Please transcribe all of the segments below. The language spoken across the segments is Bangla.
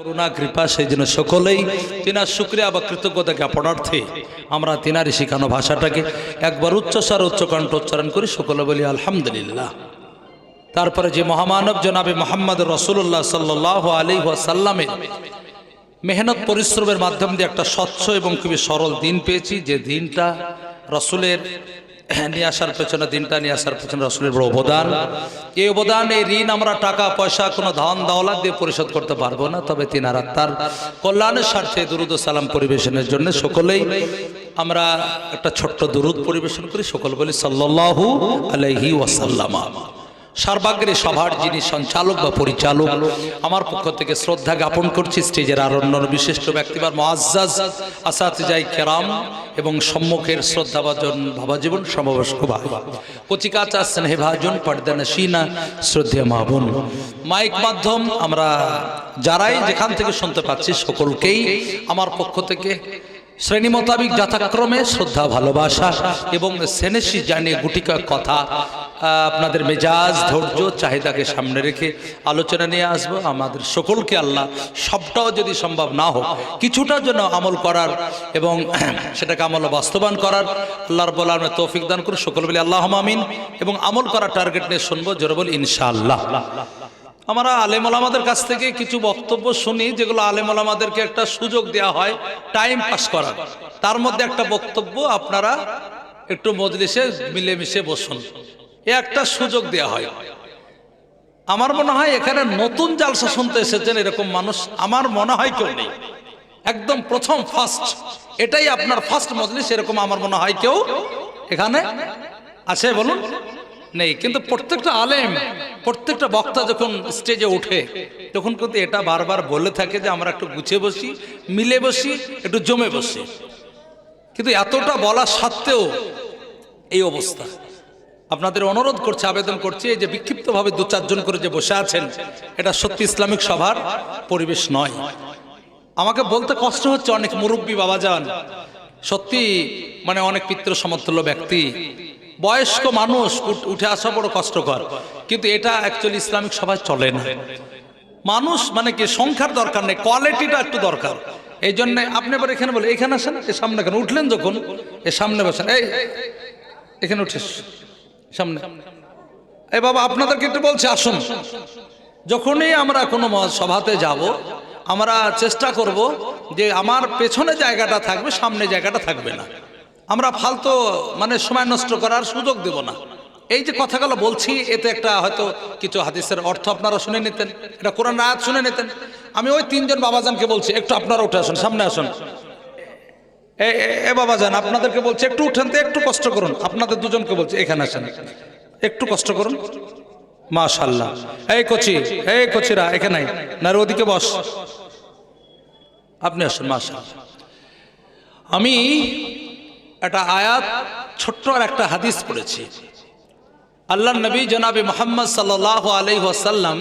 করুণা কৃপা, সেই জন্য সকলেই তিনার শুকরিয়া বা কৃতজ্ঞতা জ্ঞাপনার্থে আমরা তিনারই শিখানো ভাষাটাকে একবার উচ্চস্বর উচ্চকণ্ঠ উচ্চারণ করি, সকলে বলি আলহামদুলিল্লাহ। তারপরে যে মহামানব জনাবে মোহাম্মদ রসুল্লাহ সাল্লাল্লাহু আলাইহি ওয়াসাল্লামের মেহনত পরিশ্রমের মাধ্যম দিয়ে একটা স্বচ্ছ এবং খুবই সরল দিন পেয়েছি, যে দিনটা রসুলের নিয়ে আসার পেছনে, দিনটা নিয়ে আসার পেছনে রসুলের বড় অবদান। এই অবদান, এই ঋণ আমরা টাকা পয়সা কোনো ধন দৌলত দিয়ে পরিশোধ করতে পারবো না, তবে তিনার আত্মার কল্যাণের স্বার্থে দুরুদ ও সালাম পরিবেশনের জন্য সকলেই আমরা একটা ছোট্ট দুরুদ পরিবেশন করি। সকল বলি সাল্লাল্লাহু আলাইহি ওয়াসাল্লাম। সর্বাগ্রে সভার যিনি সঞ্চালক বা পরিচালক, আমার পক্ষ থেকে শ্রদ্ধা জ্ঞাপন করছি স্টেজের আর অন্য বিশিষ্ট ব্যক্তিবার মুআজ্জাজ আসাতিজাই কেরাম এবং সম্মুখের শ্রদ্ধাভাজন ভাবাজীবন সমবয়স্ক ভাই, কচিকাচা স্নেহভাজন পর্দানসীনা শ্রদ্ধেয় মা বোন, মাইক মাধ্যম আমরা যারাই যেখান থেকে শুনতে পাচ্ছি সকলকেই আমার পক্ষ থেকে শ্রেণী মোতাবিক যথাক্রমে শ্রদ্ধা ভালোবাসা এবং সেনেসি জানিয়ে গুটিকা কথা আপনাদের মেজাজ ধৈর্য চাহিদাকে সামনে রেখে আলোচনা নিয়ে আসবো। আমাদের সকলকে আল্লাহ সবটাও যদি সম্ভব না হোক কিছুটার জন্য আমল করার এবং সেটাকে আমল বাস্তবায়ন করার আল্লাহ রাব্বুল আলামিন তৌফিক দান করে। সকল বলি আল্লাহুম্মা আমিন। এবং আমল করার টার্গেট নিয়ে শুনবো, জোরে বলি ইনশাআল্লাহ। আমরা আলেম ওলামাদের কাছ থেকে কিছু বক্তব্য শুনি, যেগুলো আলেম ওলামাদেরকে একটা সুযোগ দেওয়া হয় টাইম পাস করার। তার মধ্যে একটা বক্তব্য, আপনারা একটু মজলিসে মিলেমিশে বসুন, এ একটা সুযোগ দেওয়া হয়। আমার মনে হয় এখানে নতুন জালসা শুনতে এসেছেন এরকম মানুষ আমার মনে হয় কেউ নেই। একদম প্রথম ফার্স্ট, এটাই আপনার ফার্স্ট মজলিস, এরকম আমার মনে হয় কেউ এখানে আছে বলুন? নেই। কিন্তু প্রত্যেকটা আলেম, প্রত্যেকটা বক্তা যখন স্টেজে উঠে তখন কিন্তু এটা বারবার বলে থাকে যে আমরা একটু গুছিয়ে বসি, মিলে বসি, একটু জমে বসি। কিন্তু এতটা বলা সত্ত্বেও এই অবস্থা। আপনাদের অনুরোধ করছে, আবেদন করছে, এই যে বিক্ষিপ্তভাবে দু চারজন করে যে বসে আছেন, এটা সত্যি ইসলামিক সভার পরিবেশ নয়। আমাকে বলতে কষ্ট হচ্ছে, অনেক মুরব্বী বাবাজান, সত্যি মানে অনেক পিতৃ সমতুল্য ব্যক্তি, বয়স্ক মানুষ উঠে আসা বড় কষ্টকর, কিন্তু এটা অ্যাকচুয়ালি ইসলামিক সভায় চলে না। মানুষ মানে কি সংখ্যার দরকার নেই, কোয়ালিটিটা একটু দরকার। এই জন্য আপনি এবার এখানে বলে এখানে আসেন, এর সামনে কেন উঠলেন? যখন এর সামনে বসেন, এই এখানে উঠিস সামনে। এই বাবা আপনাদেরকে একটু বলছি আসুন। যখনই আমরা কোনো সভাতে যাব আমরা চেষ্টা করব যে আমার পেছনে জায়গাটা থাকবে, সামনে জায়গাটা থাকবে না। আমরা ফালতু মানে সময় নষ্ট করার সুযোগ দেব না। এই যে কথাগুলো বলছি, এতে একটা হয়তো কিছু হাদিসের অর্থ আপনারা শুনে নিতেন, এটা কোরআন আয়াত শুনে নিতেন। আমি ওই তিনজন বাবাজানকে বলছি একটু আপনারা উঠে আসুন, সামনে আসুন। এ বাবাজান আপনাদেরকে বলছি একটু উঠেন তো, একটু কষ্ট করুন। আপনাদের দুজনকে বলছি এখানে আসেন, একটু কষ্ট করুন। মাশাআল্লাহ। এই কচি, এই কচিরা এখানে না, ওদিকে বস, আপনি আসুন। মাশাআল্লাহ। আমি একটা আয়াত, ছোট্ট আর একটা হাদিস পড়েছি। আল্লাহর নবী জনাবে মুহাম্মদ সাল্লাল্লাহু আলাইহি ওয়াসাল্লাম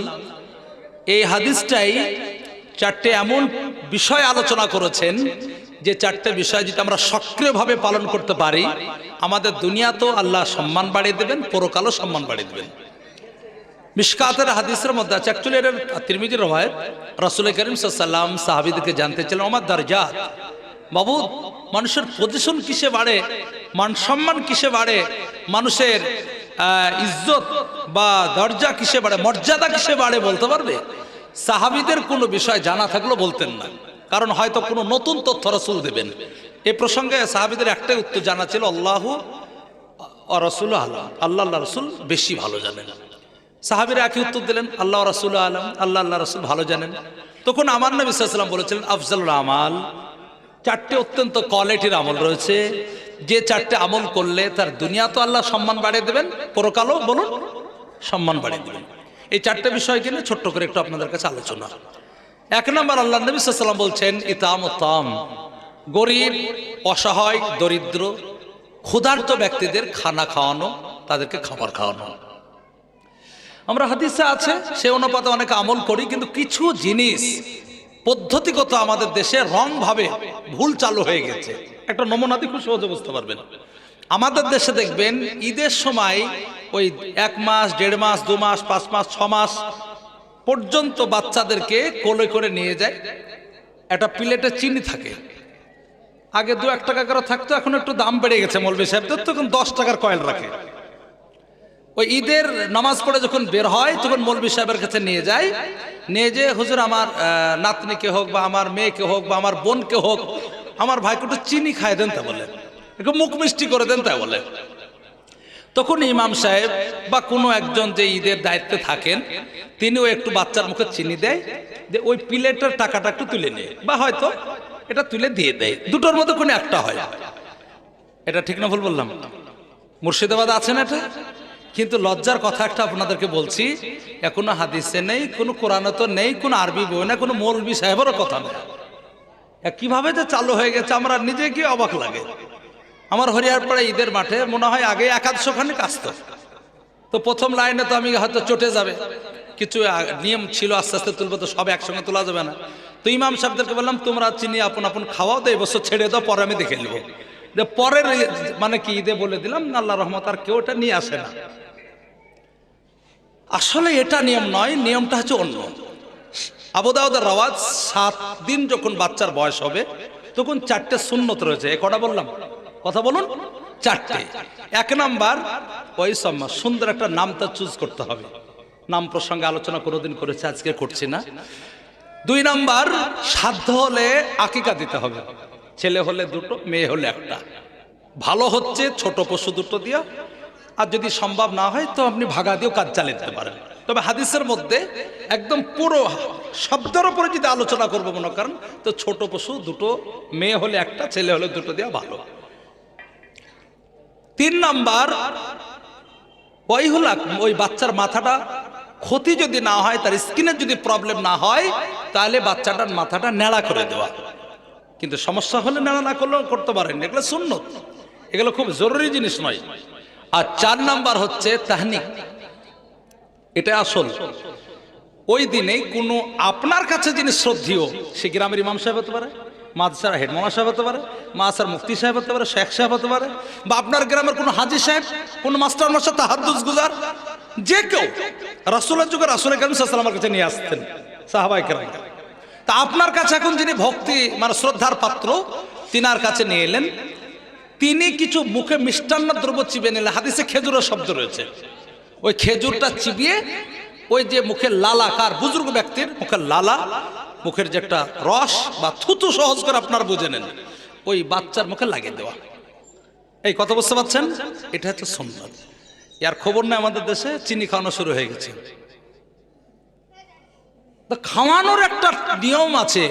এই হাদিসটাই চারটে এমন বিষয় আলোচনা করেছেন, যে চারটে বিষয় যদি আমরা সক্রিয়ভাবে পালন করতে পারি, আমাদের দুনিয়াতেও আল্লাহ সম্মান বাড়িয়ে দেবেন, পরকালও সম্মান বাড়িয়ে দেবেন। মিশকাতের হাদিসের মধ্যে আছে, অ্যাকচুয়ালি এটা তিরমিজির রওয়ায়াত। রাসূল করিম সাল্লাল্লাহু আলাইহি ওয়াসাল্লাম সাহাবীদেরকে জানতে চাইলেন, আমার দারজাত, বাবু মানুষের পজিশন কিসে বাড়ে, মান সম্মান কিসে বাড়ে, মানুষের ইজ্জত বা দরজা কিসে বাড়ে, মর্যাদা কিসে বাড়ে বলতে পারবে? সাহাবীদের কোনো বিষয় জানা থাকলেও বলতেন না, কারণ হয়তো কোনো নতুন তথ্য রাসূল দেবেন। এই প্রসঙ্গে সাহাবীদের একটাই উত্তর জানা ছিল, আল্লাহু ওয়া রাসূলুহু আ'লাম, আল্লাহ রাসূল বেশি ভালো জানেন। সাহাবীরা একই উত্তর দিলেন, আল্লাহ ওয়া রাসূলুহু আ'লাম, আল্লাহ রাসূল ভালো জানেন। তখন আমার নবী সাল্লাল্লাহু আলাইহি ওয়াসাল্লাম বলেছিলেন, আফজালুল আমাল, চারটে অত্যন্ত কোয়ালিটির আমল রয়েছে, যে চারটে আমল করলে তার দুনিয়া তো আল্লাহ সম্মান বাড়িয়ে দেবেন, পরকালও বলুন সম্মান বাড়িয়ে দেবেন। এই চারটে বিষয়কে নিয়ে ছোট্ট করে একটু আপনাদের কাছে আলোচনা। এক নম্বর, আল্লাহ নবী সাল্লাল্লাহু আলাইহি ওয়াসাল্লাম বলছেন, ইতামুত-তাম, গরিব, অসহায়, দরিদ্র, ক্ষুধার্ত ব্যক্তিদের খানা খাওয়ানো, তাদেরকে খাবার খাওয়ানো। আমরা হাদিসে আছে সে অনুপাতে অনেক আমল করি, কিন্তু কিছু জিনিস পদ্ধতিগত আমাদের দেশে রং ভাবে ভুল চালু হয়ে গেছে। একটা নমুনা দিয়ে খুব সহজে বুঝতে পারবেন। আমাদের দেশে দেখবেন ঈদের সময় ওই 1 মাস, 1.5 মাস, 2 মাস, 5 মাস, 6 মাস পর্যন্ত বাচ্চাদেরকে কোলে করে নিয়ে যায়। একটা প্লেটে চিনি থাকে, আগে 2-1 টাকা করে থাকতো, এখন একটু দাম বেড়ে গেছে মৌলভী সাহেবদের, তখন 10 টাকার কয়েন রাখে। ওই ঈদের নামাজ পড়ে যখন বের হয় তখন মৌলভী সাহেবের কাছে নিয়ে যায়, নিয়ে যে হুজুর আমার নাতনিকে হোক বা আমার মেয়েকে হোক বা আমার বোনকে হোক আমার ভাইকে একটু চিনি খায় দেন, তা বলে একটু মুখ মিষ্টি করে দেন, তাই বলে। তখন ইমাম সাহেব বা কোনো একজন যে ঈদের দায়িত্বে থাকেন তিনিও একটু বাচ্চার মুখে চিনি দেয়, যে ওই প্লেটের টাকাটা একটু তুলে নেয় বা হয়তো এটা তুলে দিয়ে দেয়, দুটোর মধ্যে কোনো একটা হয়। এটা ঠিক না ভুল বললাম? মুর্শিদাবাদ আছেন এটা। কিন্তু লজ্জার কথা একটা আপনাদেরকে বলছি, এখনো হাদিসে নেই, কোনো কোরআনে তো নেই, কোনো আরবি বই না, কোনো মৌলভী সাহেবেরও কথা নেই। কিভাবে যে চালু হয়ে গেছে আমরা নিজে কি অবাক লাগে। আমার হরিয়ারপাড়া ঈদের মাঠে মনে হয় আগে 150 খানিক আসতো, তো প্রথম লাইনে তো আমি হয়তো চটে যাবে, কিছু নিয়ম ছিল আস্তে আস্তে তুলবো, তো সব একসঙ্গে তোলা যাবে না। তো ইমাম সাহেবদেরকে বললাম তোমরা চিনি আপন আপন খাওয়াও, তো এবছর ছেড়ে দাও, পরে আমি দেখে নেবো। যে পরের মানে কি ঈদে বলে দিলাম না, আল্লাহ রহমত আর কেউ এটা নিয়ে আসে না। আসলে এটা নিয়ম নয়, নিয়মটা হচ্ছে অন্য। আবু দাউদের রওয়াজ 7 দিন যখন বাচ্চার বয়স হবে তখন 4টে সুন্নত রয়েছে। এ কটা বললাম, কথা বলুন, 4টে। 1 নাম্বার ওই সম্মান সুন্দর একটা নাম তা চুজ করতে হবে। নাম প্রসঙ্গে আলোচনা কোনোদিন করেছে, আজকে করছি না। 2 নাম্বার সাধ্য হলে আকিকা দিতে হবে, ছেলে হলে 2টো, মেয়ে হলে 1টা। ভালো হচ্ছে ছোট পশু 2টো দিয়া, আর যদি সম্ভব না হয় তো আপনি ভাগা দিয়েও কাজ চালিয়ে দিতে পারেন। তবে হাদিসের মধ্যে একদম পুরো শব্দের উপরে যদি আলোচনা করবো মনে করেন, তো ছোট পশু 2টো, মেয়ে হলে 1টা, ছেলে হলে 2টো দেওয়া ভালো। 3 নাম্বার ওই হল ওই বাচ্চার মাথাটা ক্ষতি যদি না হয়, তার স্কিনের যদি প্রবলেম না হয়, তাহলে বাচ্চাটার মাথাটা নেড়া করে দেওয়া। কিন্তু সমস্যা হলে নেড়া না করলেও করতে পারেন, এগুলো সুন্নত, এগুলো খুব জরুরি জিনিস নয়। আর 4 নাম্বার হচ্ছে তাহনিক, এটা আসল। ওই দিনে কোনো আপনার কাছে যিনি শ্রদ্ধেয়, সে গ্রামের ইমাম সাহেব হতে পারে, মাদ্রাসার হেডমাস্টার সাহেব হতে পারে, মাদ্রাসার মুফতি সাহেব হতে পারে, শেখ সাহেব হতে পারে, বা আপনার গ্রামের কোনো হাজি সাহেব, কোনো মাস্টার মাস্টার তাহাজ্জুদ গুজার, যে কেউ রাসূলের যুগে রাসূল কারীম সাল্লাল্লাহু আলাইহি ওয়াসাল্লামের কাছে নিয়ে আসতেন সাহাবায়ে কেরাম। তা আপনার কাছে এখন যিনি ভক্তি মানে শ্রদ্ধার পাত্র, তিনার কাছে নিয়ে এলেন, তিনি কিছু মুখে মিষ্টান্ন দ্রব্য চিবিয়ে নিলেন। হাদিসে খেজুরের শব্দ রয়েছে, ওই খেজুরটা চিবিয়ে ওই যে মুখের লালা, কার বুজুর্গ ব্যক্তির মুখের লালা, মুখের যে একটা রস বা থুতু সহজ করে আপনার বুঝে নেন, ওই বাচ্চার মুখে লাগিয়ে দেওয়া। এই কথা বুঝতে পারছেন? এটা হচ্ছে সুন্নাত। এর খবর নেই আমাদের দেশে চিনি খাওয়ানো শুরু হয়ে গেছে। খাওয়ানোর একটা নিয়ম আছে,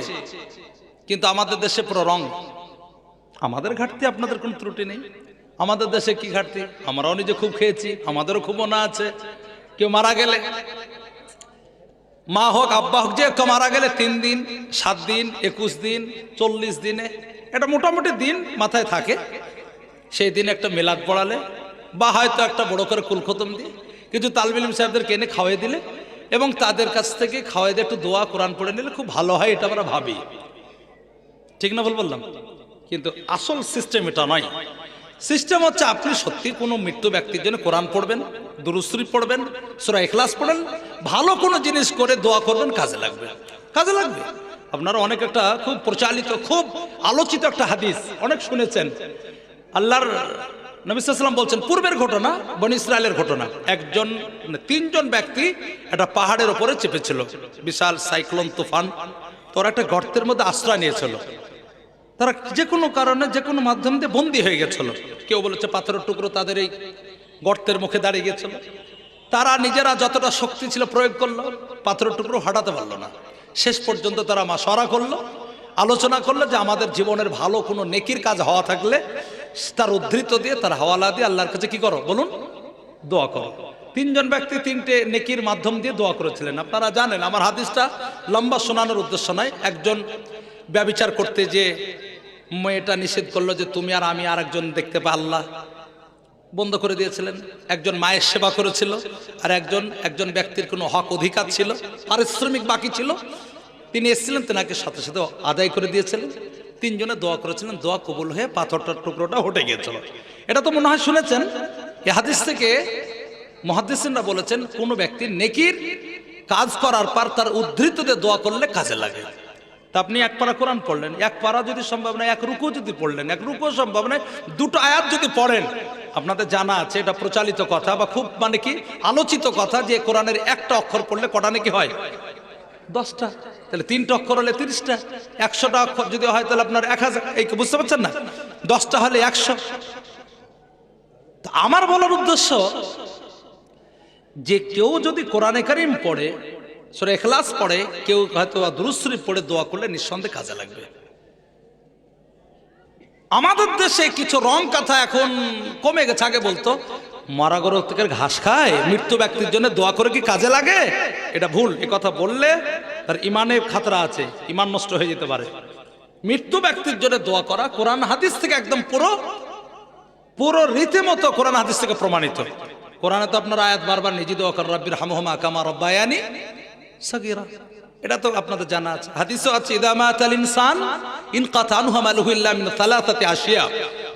কিন্তু আমাদের দেশে পুরো রং। আমাদের ঘাটতি, আপনাদের কোনো ত্রুটি নেই। আমাদের দেশে কি ঘাটতি, আমরাও নিজে খুব খেয়েছি, আমাদেরও খুব মনে আছে। কেউ মারা গেলে, মা হোক আব্বা হোক, যে কেউ মারা গেলে 3 দিন, 7 দিন, 21 দিন, 40 দিনে, এটা মোটামুটি দিন মাথায় থাকে। সেই দিন একটা মিলাদ পড়ালে বা হয়তো একটা বড় করে কুল খতম দিয়ে কিছু তালিম ইলম সাহেবদেরকে এনে খাওয়াই দিলে এবং তাদের কাছ থেকে খাওয়াই দিয়ে একটু দোয়া কোরআন পড়ে নিলে খুব ভালো হয়, এটা আমরা ভাবি। ঠিক না ভুল বললাম? কিন্তু আসল সিস্টেম এটা নয়। সিস্টেম হচ্ছে আপনি সত্যি কোনো মৃত্যু ব্যক্তির জন্য কোরআন পড়বেন, দুরূদ শরীফ পড়বেন, সূরা ইখলাস পড়েন, ভালো কোনো জিনিস করে দোয়া করবেন, কাজে লাগবে, কাজে লাগবে। আপনারা অনেক একটা খুব প্রচালিত, খুব আলোচিত একটা হাদিস অনেক শুনেছেন। আল্লাহর নবী সাল্লাল্লাহু আলাইহি ওয়াসাল্লাম বলছেন, পূর্বের ঘটনা, বনী ইসরায়েলের ঘটনা। 3জন ব্যক্তি একটা পাহাড়ের উপরে চেপেছিল, বিশাল সাইক্লোন তুফান, তোরা একটা গর্তের মধ্যে আশ্রয় নিয়েছিল। তারা যে কোনো কারণে যে কোনো মাধ্যম দিয়ে বন্দী হয়ে গেছিল। কেউ বলেছে পাথরের টুকরো তাদের এই গর্তের মুখে দাঁড়িয়ে গেছিল। তারা নিজেরা যতটা শক্তি ছিল প্রয়োগ করলো, পাথরের টুকরো হটাতে পারলো না। শেষ পর্যন্ত তারা মাশওয়ারা করলো, আলোচনা করলো যে আমাদের জীবনের ভালো কোনো নেকির কাজ হওয়া থাকলে তার উদ্ধৃত দিয়ে, তার হাওয়ালা দিয়ে আল্লাহর কাছে কি করো বলুন, দোয়া করো। 3জন ব্যক্তি 3টে নেকির মাধ্যম দিয়ে দোয়া করেছিলেন। আপনারা জানেন, আমার হাদিসটা লম্বা শোনানোর উদ্দেশ্য নয়। একজন ব্যভিচার করতে যে মেয়েটা নিষেধ করলো যে তুমি আর আমি আর একজন দেখতে পাই, আল্লাহ বন্ধ করে দিয়েছিলেন। একজন মায়ের সেবা করেছিল, আর একজন ব্যক্তির কোনো হক অধিকার ছিল, পারিশ্রমিক বাকি ছিল, তিনি এসেছিলেন, তেনাকে সাথে সাথে আদায় করে দিয়েছিলেন। 3জনে দোয়া করেছিলেন, দোয়া কবুল হয়ে পাথরটার টুকরোটা হটে গিয়েছিল। এটা তো মনে হয় শুনেছেন। এই হাদিস থেকে মুহাদ্দিসিনরা বলেছেন, কোনো ব্যক্তির নেকির কাজ করার পর তার উদ্ধৃত দিয়ে দোয়া করলে কাজে লাগে। তা আপনি এক পারা কোরআন পড়লেন, এক পারা যদি সম্ভব নয় এক রুকু যদি পড়লেন, এক রুকু সম্ভব নয় দুটো আয়াত যদি পড়েন, আপনাদের জানা আছে এটা প্রচালিত কথা বা খুব মানে কি আলোচিত কথা যে কোরআনের একটা অক্ষর পড়লে কটা নাকি হয়? 10টা। তাহলে 3টা অক্ষর হলে 30টা, 100টা অক্ষর যদি হয় তাহলে আপনার 1000। এই বুঝতে পারছেন না? 10টা হলে 100। আমার বলার উদ্দেশ্য যে কেউ যদি কোরআনে কারিম পড়ে, সূরা ইখলাস পড়ে, কেউ হয়তো দুরূদ শরীফ পড়ে দোয়া করলে নিঃসন্দেহে কাজে লাগবে। আমাদের দেশে কিছু রং কথা এখন কমে গেছে। আগে বলতো মরা গরু থেকে ঘাস খায়, মৃত্যু ব্যক্তির জন্য দোয়া করে কি কাজে লাগে? এটা ভুল। এ কথা বললে তার ইমানের খাতরা আছে, ইমান নষ্ট হয়ে যেতে পারে। মৃত্যু ব্যক্তির জন্য দোয়া করা কোরআন হাদিস থেকে একদম পুরো রীতিমতো কোরআন হাদিস থেকে প্রমাণিত। কোরআনে তো আপনার আয়াত বারবার নিজে দোয়া করেন, রাব্বির হামহুমা কামা রাব্বায়ানি সাগীরা, এটা তো আপনাদের জানা আছে। হাদিসও আছে ইযা মাতাল ইনসান ইনকাতা আনহু মালুহু ইল্লা মিন সালাসাতি আশিয়া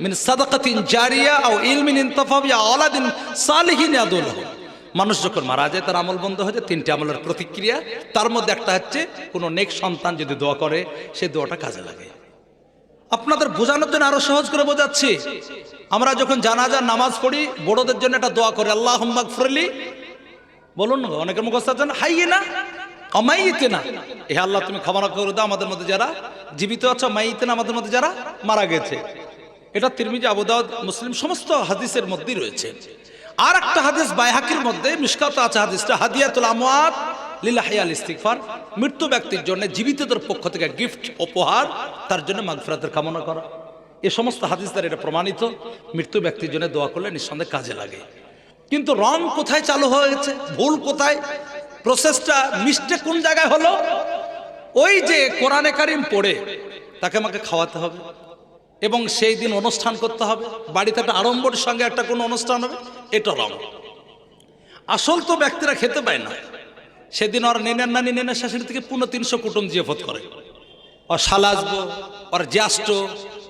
মিন সাদাকাতিন জারিয়া আও ইলমিন ইনতাফা বি আওলাদিন সালিহিন ইয়াদুলহু। মানুষ যখন মারা যায় তার আমল বন্ধ হয়ে যায়, 3টি আমলের প্রতিক্রিয়া, তার মধ্যে একটা হচ্ছে কোনো নেক সন্তান যদি দোয়া করে সেই দোয়াটা কাজে লাগে। আপনাদের বোঝানোর জন্য আরো সহজ করে বোঝাচ্ছি। আমরা যখন জানাজার নামাজ পড়ি বড়দের জন্য একটা দোয়া করি, আল্লাহুম্মা গফিরলি, বলুন না, অনেকের মুখস্থ আছেন, হাইয়িনা অমাইয়িতিনা, হে আল্লাহ তুমি ক্ষমা করে দাও আমাদের মধ্যে যারা জীবিত আছে, মাইয়িতিনা আমাদের মধ্যে যারা মারা গেছে। এটা তিরমিজি, আবু দাউদ, মুসলিম সমস্ত হাদিসের মধ্যেই রয়েছে। আর একটা হাদিস বাইহাকির মধ্যে মিশকাতে আছে, হাদিসটা হাদিয়াতুল আমওয়াত লিল আহইয়াল ইস্তিগফার, মৃত্যু ব্যক্তির জন্য জীবিতদের পক্ষ থেকে গিফট উপহার, তার জন্য মাগফিরাতের কামনা করা। এই সমস্ত হাদিস দ্বারা এটা প্রমাণিত মৃত্যু ব্যক্তির জন্য দোয়া করলে নিঃসন্দেহে কাজে লাগে। কিন্তু রং কোথায় চালু হয়েছে, ভুল কোথায়, প্রসেসটা মিস্টেক কোন জায়গায় হলো? ওই যে কোরআনে কারিম পড়ে তাকে আমাকে খাওয়াতে হবে এবং সেই দিন অনুষ্ঠান করতে হবে, বাড়িতে একটা আড়ম্বরের সঙ্গে একটা কোনো অনুষ্ঠান হবে, এটা রং। আসল তো ব্যক্তিরা খেতে পায় না, সেদিন ওর নেনার নানি নেনার শাশুড়ি থেকে 300 কুটুম জিয়াফত করে, ওর শালা আসবো, ওর জ্যাষ্ঠ,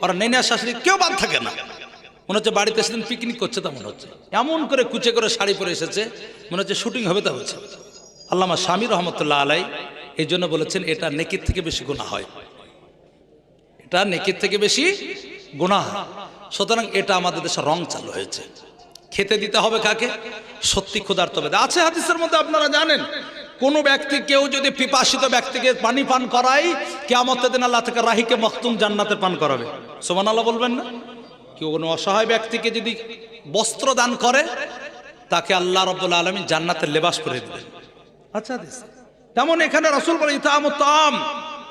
ওর নেনার শাশুড়ি কেউ বাদ থাকে না। মনে হচ্ছে বাড়িতে সেদিন পিকনিক করছে, তা মনে হচ্ছে এমন করে কুচে করে শাড়ি পরে এসেছে, মনে হচ্ছে শুটিং হবে, তা হচ্ছে। আল্লামা শামী রহমতুল্লাহ আলাই এই জন্য বলেছেন এটা নেকির থেকে বেশি গুনাহ হয়, এটা নেকির থেকে বেশি গুনাহ। সুতরাং এটা আমাদের দেশে রং চালু হয়েছে। খেতে দিতে হবে কাকে? সত্যি ক্ষুধার্ত ব্যক্তি। আছে হাদিসের মধ্যে আপনারা জানেন, কোন ব্যক্তি কেউ যদি পিপাসিত ব্যক্তিকে পানি পান করায়, কিয়ামতের দিন আল্লাহ থেকে রাহিকে মখতুম জান্নাতে পান করাবে। সুবহানাল্লাহ বলবেন না? কেউ কোনো অসহায় ব্যক্তিকে যদি বস্ত্র দান করে তাকে আল্লাহ রাব্বুল আলামিন জান্নাতের লেবাস পরিয়ে দিবেন। আচ্ছা, তেমন এখানে রাসূল বলে ইতামুত তাম,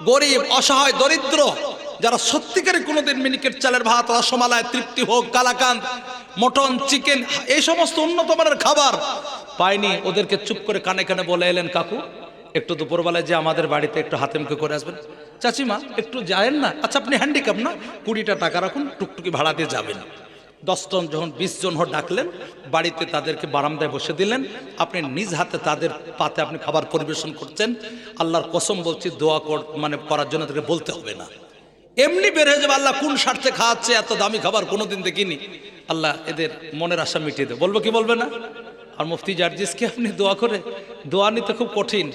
গরিব, অসহায়, দরিদ্র যারা সত্যিকারে কোনোদিন মিনিকেট চালের ভাত, রসমালাই, তৃপ্তি হোক, কালাকান্দ, মটন, চিকেন, এই সমস্ত উন্নত মানের খাবার পায়নি, ওদেরকে চুপ করে কানে কানে বলে এলেন, কাকু একটু দুপুরবেলায় যে আমাদের বাড়িতে একটু হাতে মুখে করে আসবেন, চাচিমা একটু যায়েন না, আচ্ছা আপনি হ্যান্ডিক্যাপ না, 20টা টাকা রাখুন, টুকটুকি ভাড়া দিয়ে যাবেন। 10 জন যখন 20 জন ডাকলেন, বাড়িতে তাদেরকে বারান্দায় বসে দিলেন, আপনি নিজ হাতে তাদের পাতে আপনি খাবার পরিবেশন করছেন। আল্লাহর কসম বলছি, দোয়া করার জন্য তাদেরকে বলতে হবে না, এমনি বের হয়ে যাবে। আল্লাহ কোন স্বার্থে খাওয়াচ্ছে, এত দামি খাবার কোনোদিন দেখিনি, আল্লাহ এদের মনের আশা মিটিয়ে দেবে। বলবো কি বলবে না? আর মুফতি জার্জিসকে আপনি দোয়া করে, দোয়া নিতে খুব কঠিন।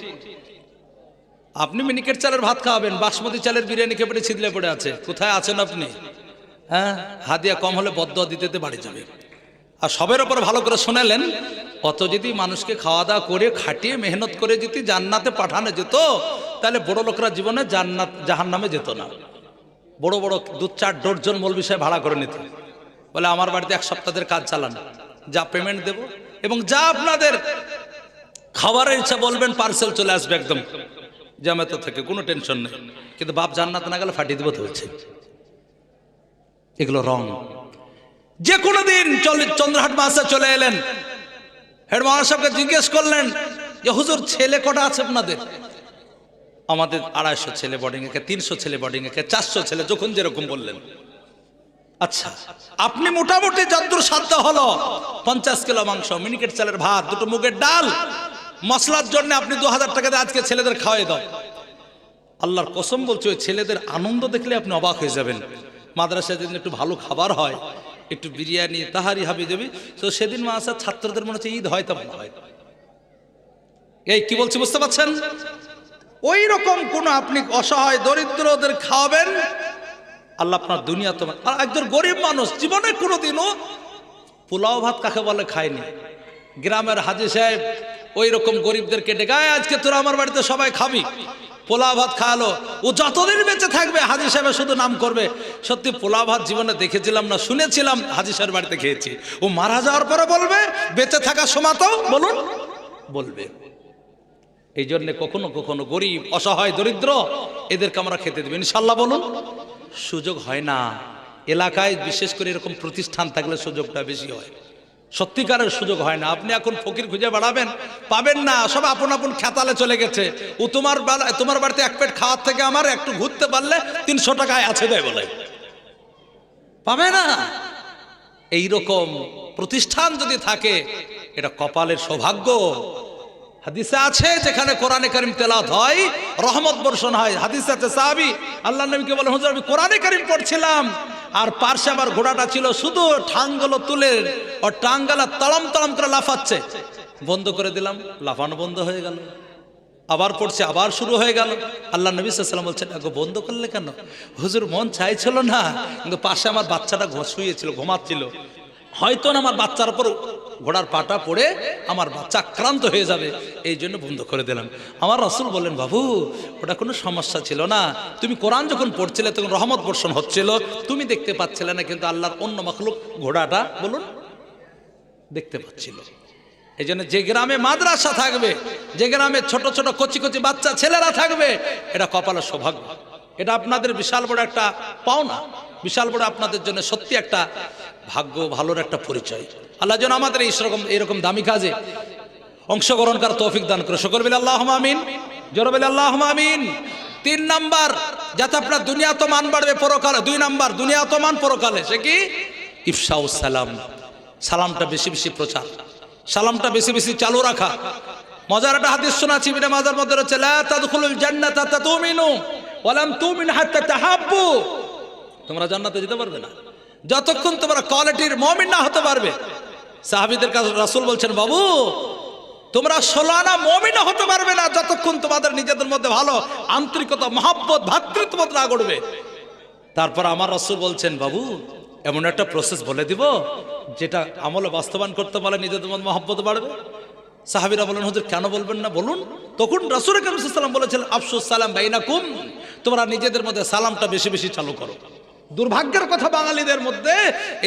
আপনি মিনিকেট চালের ভাত খাওয়াবেন, বাসমতি চালের বিরিয়ানি খেয়ে পেটে ছিদলে পড়ে আছে, কোথায় আছেন আপনি? হ্যাঁ, হাদিয়া কম হলে বদদোয়া দিতে বাড়ি যাবে। আর সবের ওপর ভালো করে শোনালেন, অত যদি মানুষকে খাওয়া দাওয়া করে খাটিয়ে মেহনত করে যদি জান্নাতে পাঠানো যেত, তাহলে বড় লোকরা জীবনে জাহান্নামে যেত না। বড় বড় 2-4 ডজন মৌলবি সাহেব ভাড়া করে নিত, বলে আমার বাড়িতে 1 সপ্তাহের কাজ চালান, যা পেমেন্ট দেব এবং যা আপনাদের খাবারের ইচ্ছা বলবেন পার্সেল চলে আসবে একদম জামাতে থেকে, কোনো টেনশন নেই। কিন্তু বাপ জান্নাত না গেলে ফাটিয়ে দেবো তো হচ্ছে। এগুলো রং। যে কোনো দিন চন্দ্রহাট মাসে চলে এলেন, হেড মাওলানা সাহেবকে জিজ্ঞেস করলেন যে হুজুর ছেলে কটা আছে আপনাদের? আমাদের 250 ছেলে বোর্ডিং এ, 300 ছেলে বোর্ডিং এ, 400 ছেলে, যখন যেরকম বললেন। আচ্ছা, আপনি মোটামুটি যতদূর সাধ্য হলো 50 কিলো মাংস, মিনিকেট চালের ভাত, 2টো মুগের ডাল, মশলার জন্য আপনি 2000 টাকা দিয়ে আজকে ছেলেদের খাওয়াই দাও। আল্লাহর কসম বলছি, ওই ছেলেদের আনন্দ দেখলে আপনি অবাক হয়ে যাবেন। মাদ্রাসায় যেদিন একটু ভালো খাবার হয়, একটু বিরিয়ানি, তাহারি হাবি যাবি, তো সেদিন মাদ্রাসার ছাত্রদের মনে হচ্ছে ঈদ হয়, তা মনে হয়। এই কি বলছি বুঝতে পারছেন? ওই রকম কোন আপনি অসহায় দরিদ্রদের খাওয়াবেন, আল্লাহ আপনার দুনিয়া তোমার। আর একজন গরিব মানুষ জীবনে কোনোদিনও পোলাও ভাত কাকে বলে খায়নি। গ্রামের হাজী সাহেব ওই রকম গরিবদেরকে ডেকে আজকে তোরা আমার বাড়িতে সবাই খাবি, পোলাও ভাত খাওয়ালো। ও যতদিন বেঁচে থাকবে হাজী সাহেবের শুধু নাম করবে। সত্যি পোলাও ভাত জীবনে দেখেছিলাম না, শুনেছিলাম, হাজী সাহেবের বাড়িতে খেয়েছি। ও মারা যাওয়ার পরে বলবে, বেঁচে থাকার সময় তো বলুন বলবে। এই জন্য কখনো কখনো গরিব অসহায় দরিদ্র এদেরকে আমরা খেতে দেব ইনশাল্লাহ বলুন। সুযোগ হয় না এলাকায়, বিশেষ করে এরকম প্রতিষ্ঠান থাকলে সুযোগটা বেশি হয়, সত্যিকারের সুযোগ হয় না। আপনি এখন ফকির খুঁজে বেড়াবেন, পাবেন না, সব আপন আপন খেতালে চলে গেছে। ও তোমার বাড়িতে এক পেট খাওয়ার থেকে আমার একটু ঘুরতে পারলে 300 টাকায় আছে দেয় বলে, পাবে না। এইরকম প্রতিষ্ঠান যদি থাকে এটা কপালের সৌভাগ্য। হাদিসে আছে যেখানে কোরআনে কারীম তেলাওয়াত হয় রহমত বর্ষণ হয়। হাদিসে আছে সাহাবী আল্লাহর নবীকে বলে, হুজুর আমি কোরআনে কারীম পড়ছিলাম আর পার্শ্বে আমার ঘোড়াটা ছিল শুধু ঠাঙ্গুলো তুলে ও টাঙ্গালা তড়ম তড়ম করে লাফাচ্ছে, বন্ধ করে দিলাম, লাফানো বন্ধ হয়ে গেল। আবার পড়ছে, আবার শুরু হয়ে গেল। আল্লাহ নবী সাল্লাল্লাহু আলাইহি ওয়াসাল্লাম বলছেন, আগো বন্ধ করলে কেন? হুজুর মন চাইছিল না, কিন্তু পাশে আমার বাচ্চাটা শুয়েছিল, ঘুমাচ্ছিল, হয়তো না আমার বাচ্চার উপর ঘোড়ার পাটা পড়ে আমার বাচ্চা আক্রান্ত হয়ে যাবে, এই জন্য বন্ধ করে দিলাম। আমার রাসূল বললেন, বাবু ওটা কোনো সমস্যা ছিল না, তুমি কোরআন যখন পড়ছিলে তখন রহমত বর্ষণ হচ্ছিল, তুমি দেখতে পাচ্ছিলে না, কিন্তু আল্লাহর অন্য মাখলুক ঘোড়াটা বলুন দেখতে পাচ্ছিল। এই জন্য যে গ্রামে মাদ্রাসা থাকবে, যে গ্রামে ছোট ছোট কচি কচি বাচ্চা ছেলেরা থাকবে, এটা কপালের সৌভাগ্য, এটা আপনাদের বিশাল বড় একটা পাওনা, বিশাল বড় আপনাদের জন্য সত্যি একটা ভাগ্য, ভালোর একটা পরিচয়। আল্লাহ যেন আমাদের এইরকম দামি কাজে অংশগ্রহণ করার তৌফিক দান করে। সকল বলে আল্লাহুম্মা আমিন, জোরে বলে আল্লাহুম্মা আমিন। 3 নাম্বার, যাতে আপনার দুনিয়া তো মান বাড়বে পরকালে। 2 নাম্বার, দুনিয়া তো মান পরকালে, সে কি? ইফশাউস সালাম, সালামটা বেশি বেশি প্রচার, সালামটা বেশি বেশি চালু রাখা। মজার একটা হাদিস শোনাচ্ছি, ইবনে মাজার মধ্যে রয়েছে, লা তাদখুলুল জান্নাতা হাত্তা তুমিনু ওয়া লাম তুমিন হাত্তা তাহাব্বু। তোমরা জান্নাতে যেতে পারবে না যতক্ষণ তোমরা কোয়ালিটির মুমিন না হতে পারবে। সাহাবীদের কাছে রাসূল বলছেন, বাবু তোমরা 16 আনা মুমিন হতে পারবে না যতক্ষণ তোমাদের নিজেদের মধ্যে ভালো আন্তরিকতা, মহব্বত, ভ্রাতৃত্ববোধ না গড়বে। তারপর আমার রাসূল বলছেন, বাবু এমন একটা প্রসেস বলে দিব যেটা আমলে বাস্তবায়ন করতে পারলে নিজেদের মধ্যে মহব্বত বাড়বে। সাহাবীরা বলেন, হুজুর কেন বলবেন না, বলুন। তখন রাসূল কারীম সাল্লাল্লাহু আলাইহি ওয়াসাল্লাম বলেছিলেন, আফশুস সালাম বাইনাকুম, তোমরা নিজেদের মধ্যে সালামটা বেশি বেশি চালু করো। দুর্ভাগ্যের কথা, বাঙালিদের মধ্যে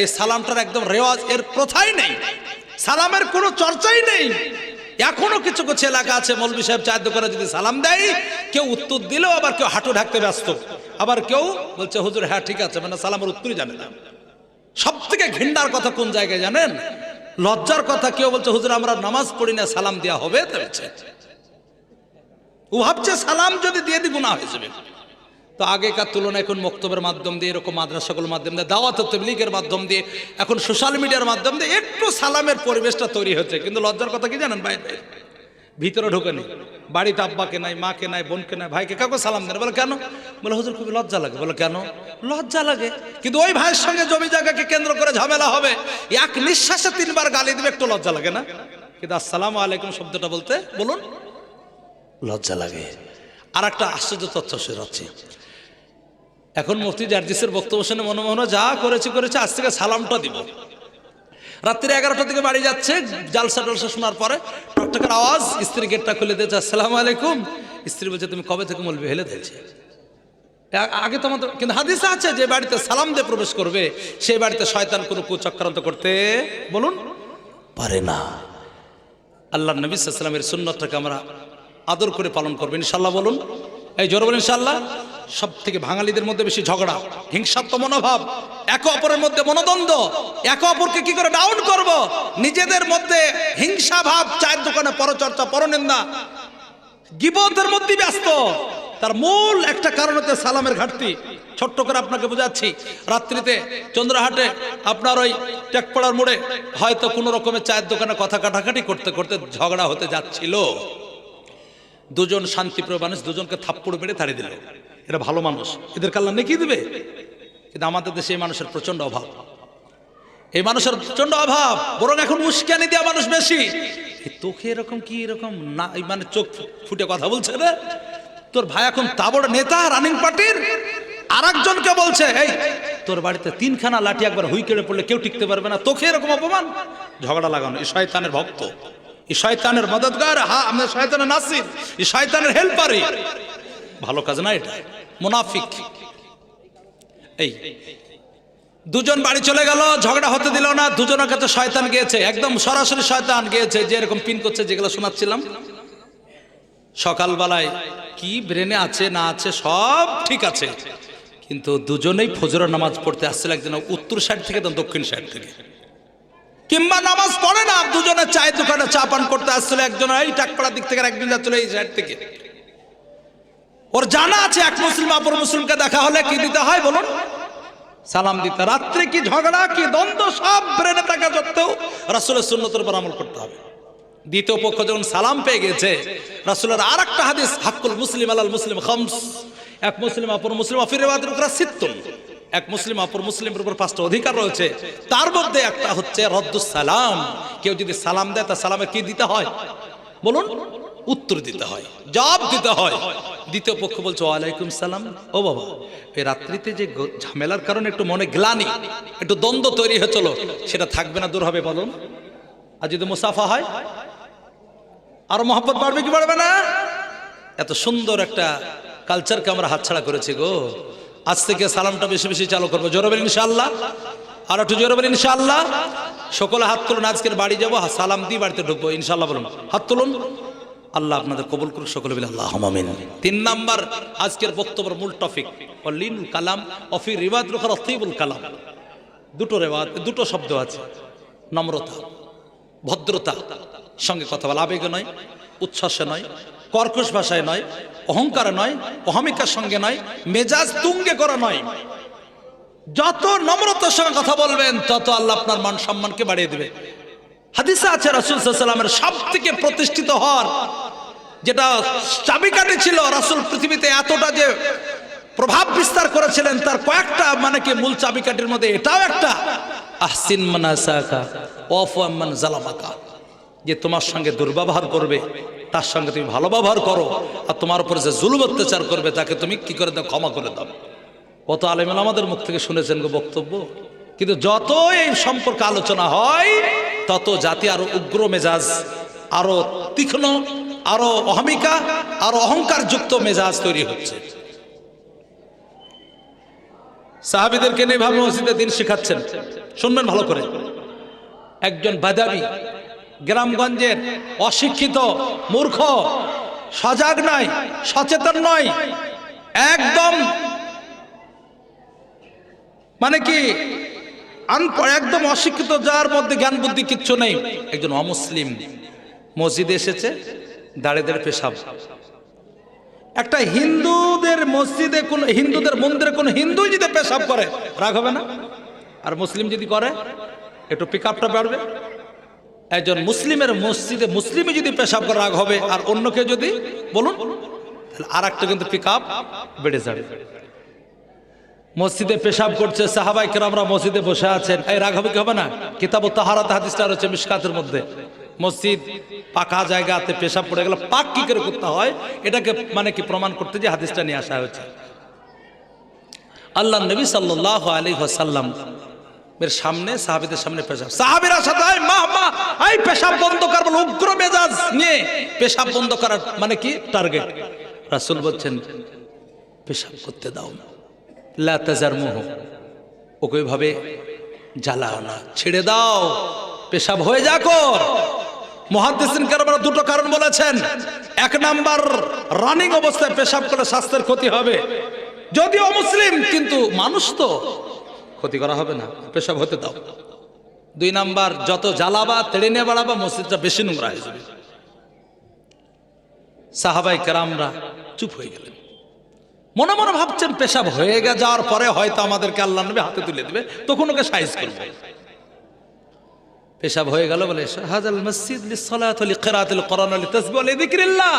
এই সালামটার একদম রেওয়াজ, এর প্রথাই নেই, সালামের কোনো চর্চাই নেই। এখনো কিছু কিছু এলাকা আছে মৌলভী সাহেব চায়ের দোকানে যদি সালাম দেয়, কেউ উত্তর দিলেও আবার কেউ হাঁটু ঢাকতে ব্যস্ত, আবার কেউ বলছে হুজুর হ্যাঁ ঠিক আছে, মানে সালামের উত্তরই জানে না। সব থেকে ঘৃণার কথা কোন জায়গায় জানেন? লজ্জার কথা, কেউ বলছে হুজুর আমরা নামাজ পড়ি না, সালাম দেওয়া হবে, ও ভাবছে সালাম যদি দিয়ে দি গুনাহ হয়ে যাবে। তো আগেকার তুলনায় এখন মক্তবের মাধ্যম দিয়ে, এরকম মাদ্রাসাগুলোর মাধ্যম দিয়ে, দাওয়াত তাবলীগের মাধ্যম দিয়ে, এখন সোশ্যাল মিডিয়ার মাধ্যম দিয়ে একটু সালামের পরিবেশটা তৈরি হচ্ছে। কিন্তু লজ্জার কথা কি জানেন? বাইরে ভিতরে ঢোকে নেই, বাড়িতে আব্বাকে নাই, মাকে নাই, বোনকে নাই, ভাইকে কাউকে সালাম দেন। বলে কেন? বলে হুজুর খুবই লজ্জা লাগে। বলে কেন? লজ্জা লাগে। কিন্তু ওই ভাইয়ের সঙ্গে জমি জায়গাকে কেন্দ্র করে ঝামেলা হবে, এক নিঃশ্বাসে 3 বার গালি দিবে, একটু লজ্জা লাগে না? কিন্তু আসসালামু আলাইকুম শব্দটা বলতে বলুন লজ্জা লাগে। আর একটা আশ্চর্য তথ্য শোনাচ্ছি, এখন মুফতি জার্জিসের বক্তব্য শুনে মনে মনে যা করেছে আজ থেকে সালামটা দিব। রাত্রি 11টার দিকে বাড়ি যাচ্ছে, জালসা টালসা শোনার পরে টকটকের আওয়াজ, স্ত্রী গেটটা খুলে দিয়েছে, আসসালামু আলাইকুম। স্ত্রী বলছে, তুমি কবে থেকে মৌলবি হেলে দিয়েছে? আগে তো আমাদের, কিন্তু হাদিসে আছে যে বাড়িতে সালাম দিয়ে প্রবেশ করবে সেই বাড়িতে শয়তান কোনো কুচক্রান্ত করতে বলুন পারে না। আল্লাহ নবী সাল্লাল্লাহু আলাইহি ওয়াসাল্লামের সুন্নতটাকে আমরা আদর করে পালন করবো ইনশাল্লাহ বলুন। এই জোরে বলুন ইনশাল্লাহ। সব থেকে বাঙালিদের মধ্যে বেশি ঝগড়া, হিংসাত্মক মনোভাব, একে অপরের মধ্যে মনোদ্বন্দ্ব, একে অপরকে কি করে ডাউন করব, নিজেদের মধ্যে হিংসা ভাব, চায়ের দোকানে পরচর্চা, পরনিন্দা, গীবতের মধ্যে ব্যস্ত। তার মূল একটা কারণ হচ্ছে সালামের ঘাটতি। ছোট্ট করে আপনাকে বোঝাচ্ছি, রাত্রিতে চন্দ্রহাটে আপনার ওই টেকপাড়ার মোড়ে হয়তো কোনো রকমের চায়ের দোকানে কথা কাটাকাটি করতে করতে ঝগড়া হতে যাচ্ছিল। দুজন শান্তিপ্রিয় মানুষ দুজনকে থাপ্পড় মেরে তাড়িয়ে দিল। এরা ভালো মানুষ, এদের আল্লাহ নেকি দিবে। কিন্তু আমাদের দেশে এই মানুষের প্রচন্ড অভাব। এই মানুষের প্রচন্ড অভাব, বরং এখন উস্কানি দেওয়া মানুষ বেশি। তোকে এরকম কি এরকম না, মানে চোখ ফুটে কথা বলছে রে, তোর ভাই এখন তাবড় নেতা রানিং পার্টির, আর একজনকে বলছে এই তোর বাড়িতে 3খানা লাঠি একবার হুই কেড়ে পড়লে কেউ টিকতে পারবে না, তোকে এরকম অপমান। ঝগড়া লাগানো, এই শয়তানের ভক্ত, এই শয়তানের মদতগার, হ্যাঁ আমরা শয়তানের নাসির, এই শয়তানের হেল্পারই। ভালো কাজ না এটা, মুনাফিক। এই দুজন বাড়ি চলে গেল, ঝগড়া হতে দিল না, দুজনের কাছে শয়তান গিয়েছে, একদম সরাসরি শয়তান গিয়েছে, যে এরকম পিন করছে যেগুলো শোনাচ্ছিলাম সকালবেলায়। কি ব্রেনে আছে না আছে সব ঠিক আছে, কিন্তু দুজনেই ফজরের নামাজ পড়তে আসছিল, একজন উত্তর সাইড থেকে তো দক্ষিণ সাইড থেকে, কিংবা নামাজ পড়ে না, দুজনে চায়ের দোকানে চা পান করতে আসছিল, একজন এই টাকপাড়ার দিক থেকে, একজন যাচ্ছিল এই সাইড থেকে। ওর জানা আছে এক মুসলিম অপর মুসলিমকে দেখা হলে কি দিতে হয় বলুন? সালাম দিতে। রাত্রে কি ঝগড়া কি দ্বন্দ্ব সব ব্রেনে থাকা সত্ত্বেও রাসূলের সুন্নতের উপর আমল করতে হবে। দ্বিতীয় পক্ষ যখন সালাম পেয়ে গেছে, রাসূলের আর একটা হাদিস, হাক্কুল মুসলিম আলাল মুসলিম খামস, এক মুসলিম অপর মুসলিম অফি রিওয়ায়াতিল উখরা সিত্তুন, এক মুসলিম অপর মুসলিমের উপর 5টা অধিকার রয়েছে, তার মধ্যে একটা হচ্ছে রদ্দুস সালাম। কেউ যদি সালাম দেয় তার সালামে কি দিতে হয় বলুন? উত্তর দিতে হয়, জবাব দিতে হয়। দ্বিতীয় পক্ষ বলছে ওয়ালাইকুম সালাম। ও বাবা, এই রাত্রিতে যে ঝামেলার কারণে একটু মনে গ্লানি, একটু দ্বন্দ্ব তৈরি হয়েছিল, সেটা থাকবে না, দূর হবে বলুন? আর যদি মুসাফা হয় আর মহব্বত বাড়বে কি বাড়বে না? এত সুন্দর একটা কালচারকে আমরা হাতছাড়া করেছি গো। আজ থেকে সালামটা বেশি বেশি চালু করবো। জোরে বলেন ইনশাআল্লাহ, আর একটু জোরে বলেন ইনশাআল্লাহ। সকলে হাত তুলুন, আজকের বাড়ি যাবো সালাম দিয়ে বাড়িতে ঢুকবো ইনশাআল্লাহ। বলুন হাত তুলুন, আল্লাহ আপনাদের কবুল করুন, সকলে বলে আল্লাহুম্মা আমিন। 3 নাম্বার আজকের বক্তব্যের মূল টপিক লিনুল কালাম অফি রিওয়ায়াতিল উখরা তিবুল কালাম। দুটো শব্দ আছে, নম্রতা ভদ্রতা সঙ্গে কথা বলা, আবেগে নয়, উচ্ছ্বাসে নয়, কর্কশ ভাষায় নয়, অহংকারে নয়, অহমিকার সঙ্গে নয়, মেজাজ তুঙ্গে করা নয়। যত নম্রতার সঙ্গে কথা বলবেন তত আল্লাহ আপনার মান সম্মানকে বাড়িয়ে দেবে। হাদিসে আছে রাসূল সাল্লাল্লাহু আলাইহি ওয়াসাল্লামের সবথেকে প্রতিষ্ঠিত হওয়ার যেটা চাবিকাঠি ছিল, রাসূল পৃথিবীতে এতটা যে প্রভাব বিস্তার করেছিলেন, তার কয়েকটা মানে কি মূল চাবিকাঠির মধ্যে এটাও একটা, আহসিন মানাসাকা ওয়াফু আম্মান জালামাকা, যে তোমার সঙ্গে দুর্ব্যবহার করবে তার সঙ্গে তুমি ভালো ব্যবহার করো, আর তোমার উপরে যে জুলুম অত্যাচার করবে তাকে তুমি কি করে দাও, ক্ষমা করে দাও। কত আলেম আমাদের মুখ থেকে শুনেছেন গো বক্তব্য, কিন্তু যত এই সম্পর্কে আলোচনা হয় তত জাতি আরো উগ্র মেজাজ, আরো তীক্ষ্ণ, আরো অহমিকা, আরো অহংকার যুক্ত মেজাজ তৈরি হচ্ছে। সাহাবীদেরকে নিয়ে ভাবে মসজিদে দিন শেখাচ্ছেন, শুনবেন ভালো করে। একজন বাদাবী, গ্রামগঞ্জের অশিক্ষিত, মূর্খ, সজাগ নয়, সচেতন নয়, একদম মানে কি আনপড়, একদম অশিক্ষিত, যার মধ্যে জ্ঞান বুদ্ধি কিচ্ছু নেই, একজন অমুসলিম মসজিদে এসেছে, দাঁড়িয়ে দাঁড়িয়ে পেশাব। একটা হিন্দুদের মসজিদে, কোন হিন্দুদের মন্দিরে কোন হিন্দু যদি পেশাব করে রাগ হবে না? আর মুসলিম যদি করে একটু পিক আপটা বাড়বে। একজন মুসলিমের মসজিদে মুসলিমই যদি পেশাব করে রাগ হবে, আর অন্য কেউ যদি বলুন, তাহলে আর একটা কিন্তু পিক আপ বেড়ে যাবে। মসজিদে পেশাব করছে, সাহাবায়ে কেরামরা মসজিদে বসে আছেন, এই রাগ হবে কি হবে না? কিতাবুত তাহারাত হাদিসটা রয়েছে মিশকাতের মধ্যে। মসজিদ পাকা জায়গাতে পেশাব পড়ে গেলে পাক কি করে করতে হয়, এটাকে মানে কি প্রমাণ করতে যে হাদিসটা নিয়ে আসা হয়েছে। আল্লাহ নবী সাল্লাল্লাহু আলাইহি ওয়াসাল্লাম এর সামনে, সাহাবীদের সামনে পেশাব, সাহাবীরা সাথে মা মা এই পেশাব বন্ধ কর বলে উগ্র মেজাজ নিয়ে পেশাব বন্ধ করার মানে কি টার্গেট। রাসূল বলছেন পেশাব করতে দাও, লা তাজারমুহু, ওকে ভাবে জ্বালাও না, ছেড়ে দাও, পেশাব হয়ে যাক। মুহাদ্দিসিন কেরামরা দুটো কারণ বলেছেন। 1 নাম্বার, রানিং অবস্থায় পেশাব করলে স্বাস্থ্যের ক্ষতি হবে, যদিও মুসলিম কিন্তু মানুষ তো, ক্ষতি করা হবে না, পেশাব হতে দাও। 2 নাম্বার, যত জ্বালাবা তেড়ে নিয়ে বাড়াবা মসজিদটা বেশি নোংরা হয়ে যাবে। সাহাবায়ে কেরামরা চুপ হয়ে গেলেন, মনে মনে ভাবছেন পেশাব হয়ে যাওয়ার পরে হয়তো আমাদেরকে আল্লাহ নবী হাতে তুলে দেবে, তখন ওকে সাইজ করবে। পেশাব হয়ে গেল বলে হাযাল মসজিদ লিসসালাতি ওয়া লিকিরাআতিল কোরআন ওয়া লিতাসবিহ ওয়া লিযিকরিল্লাহ,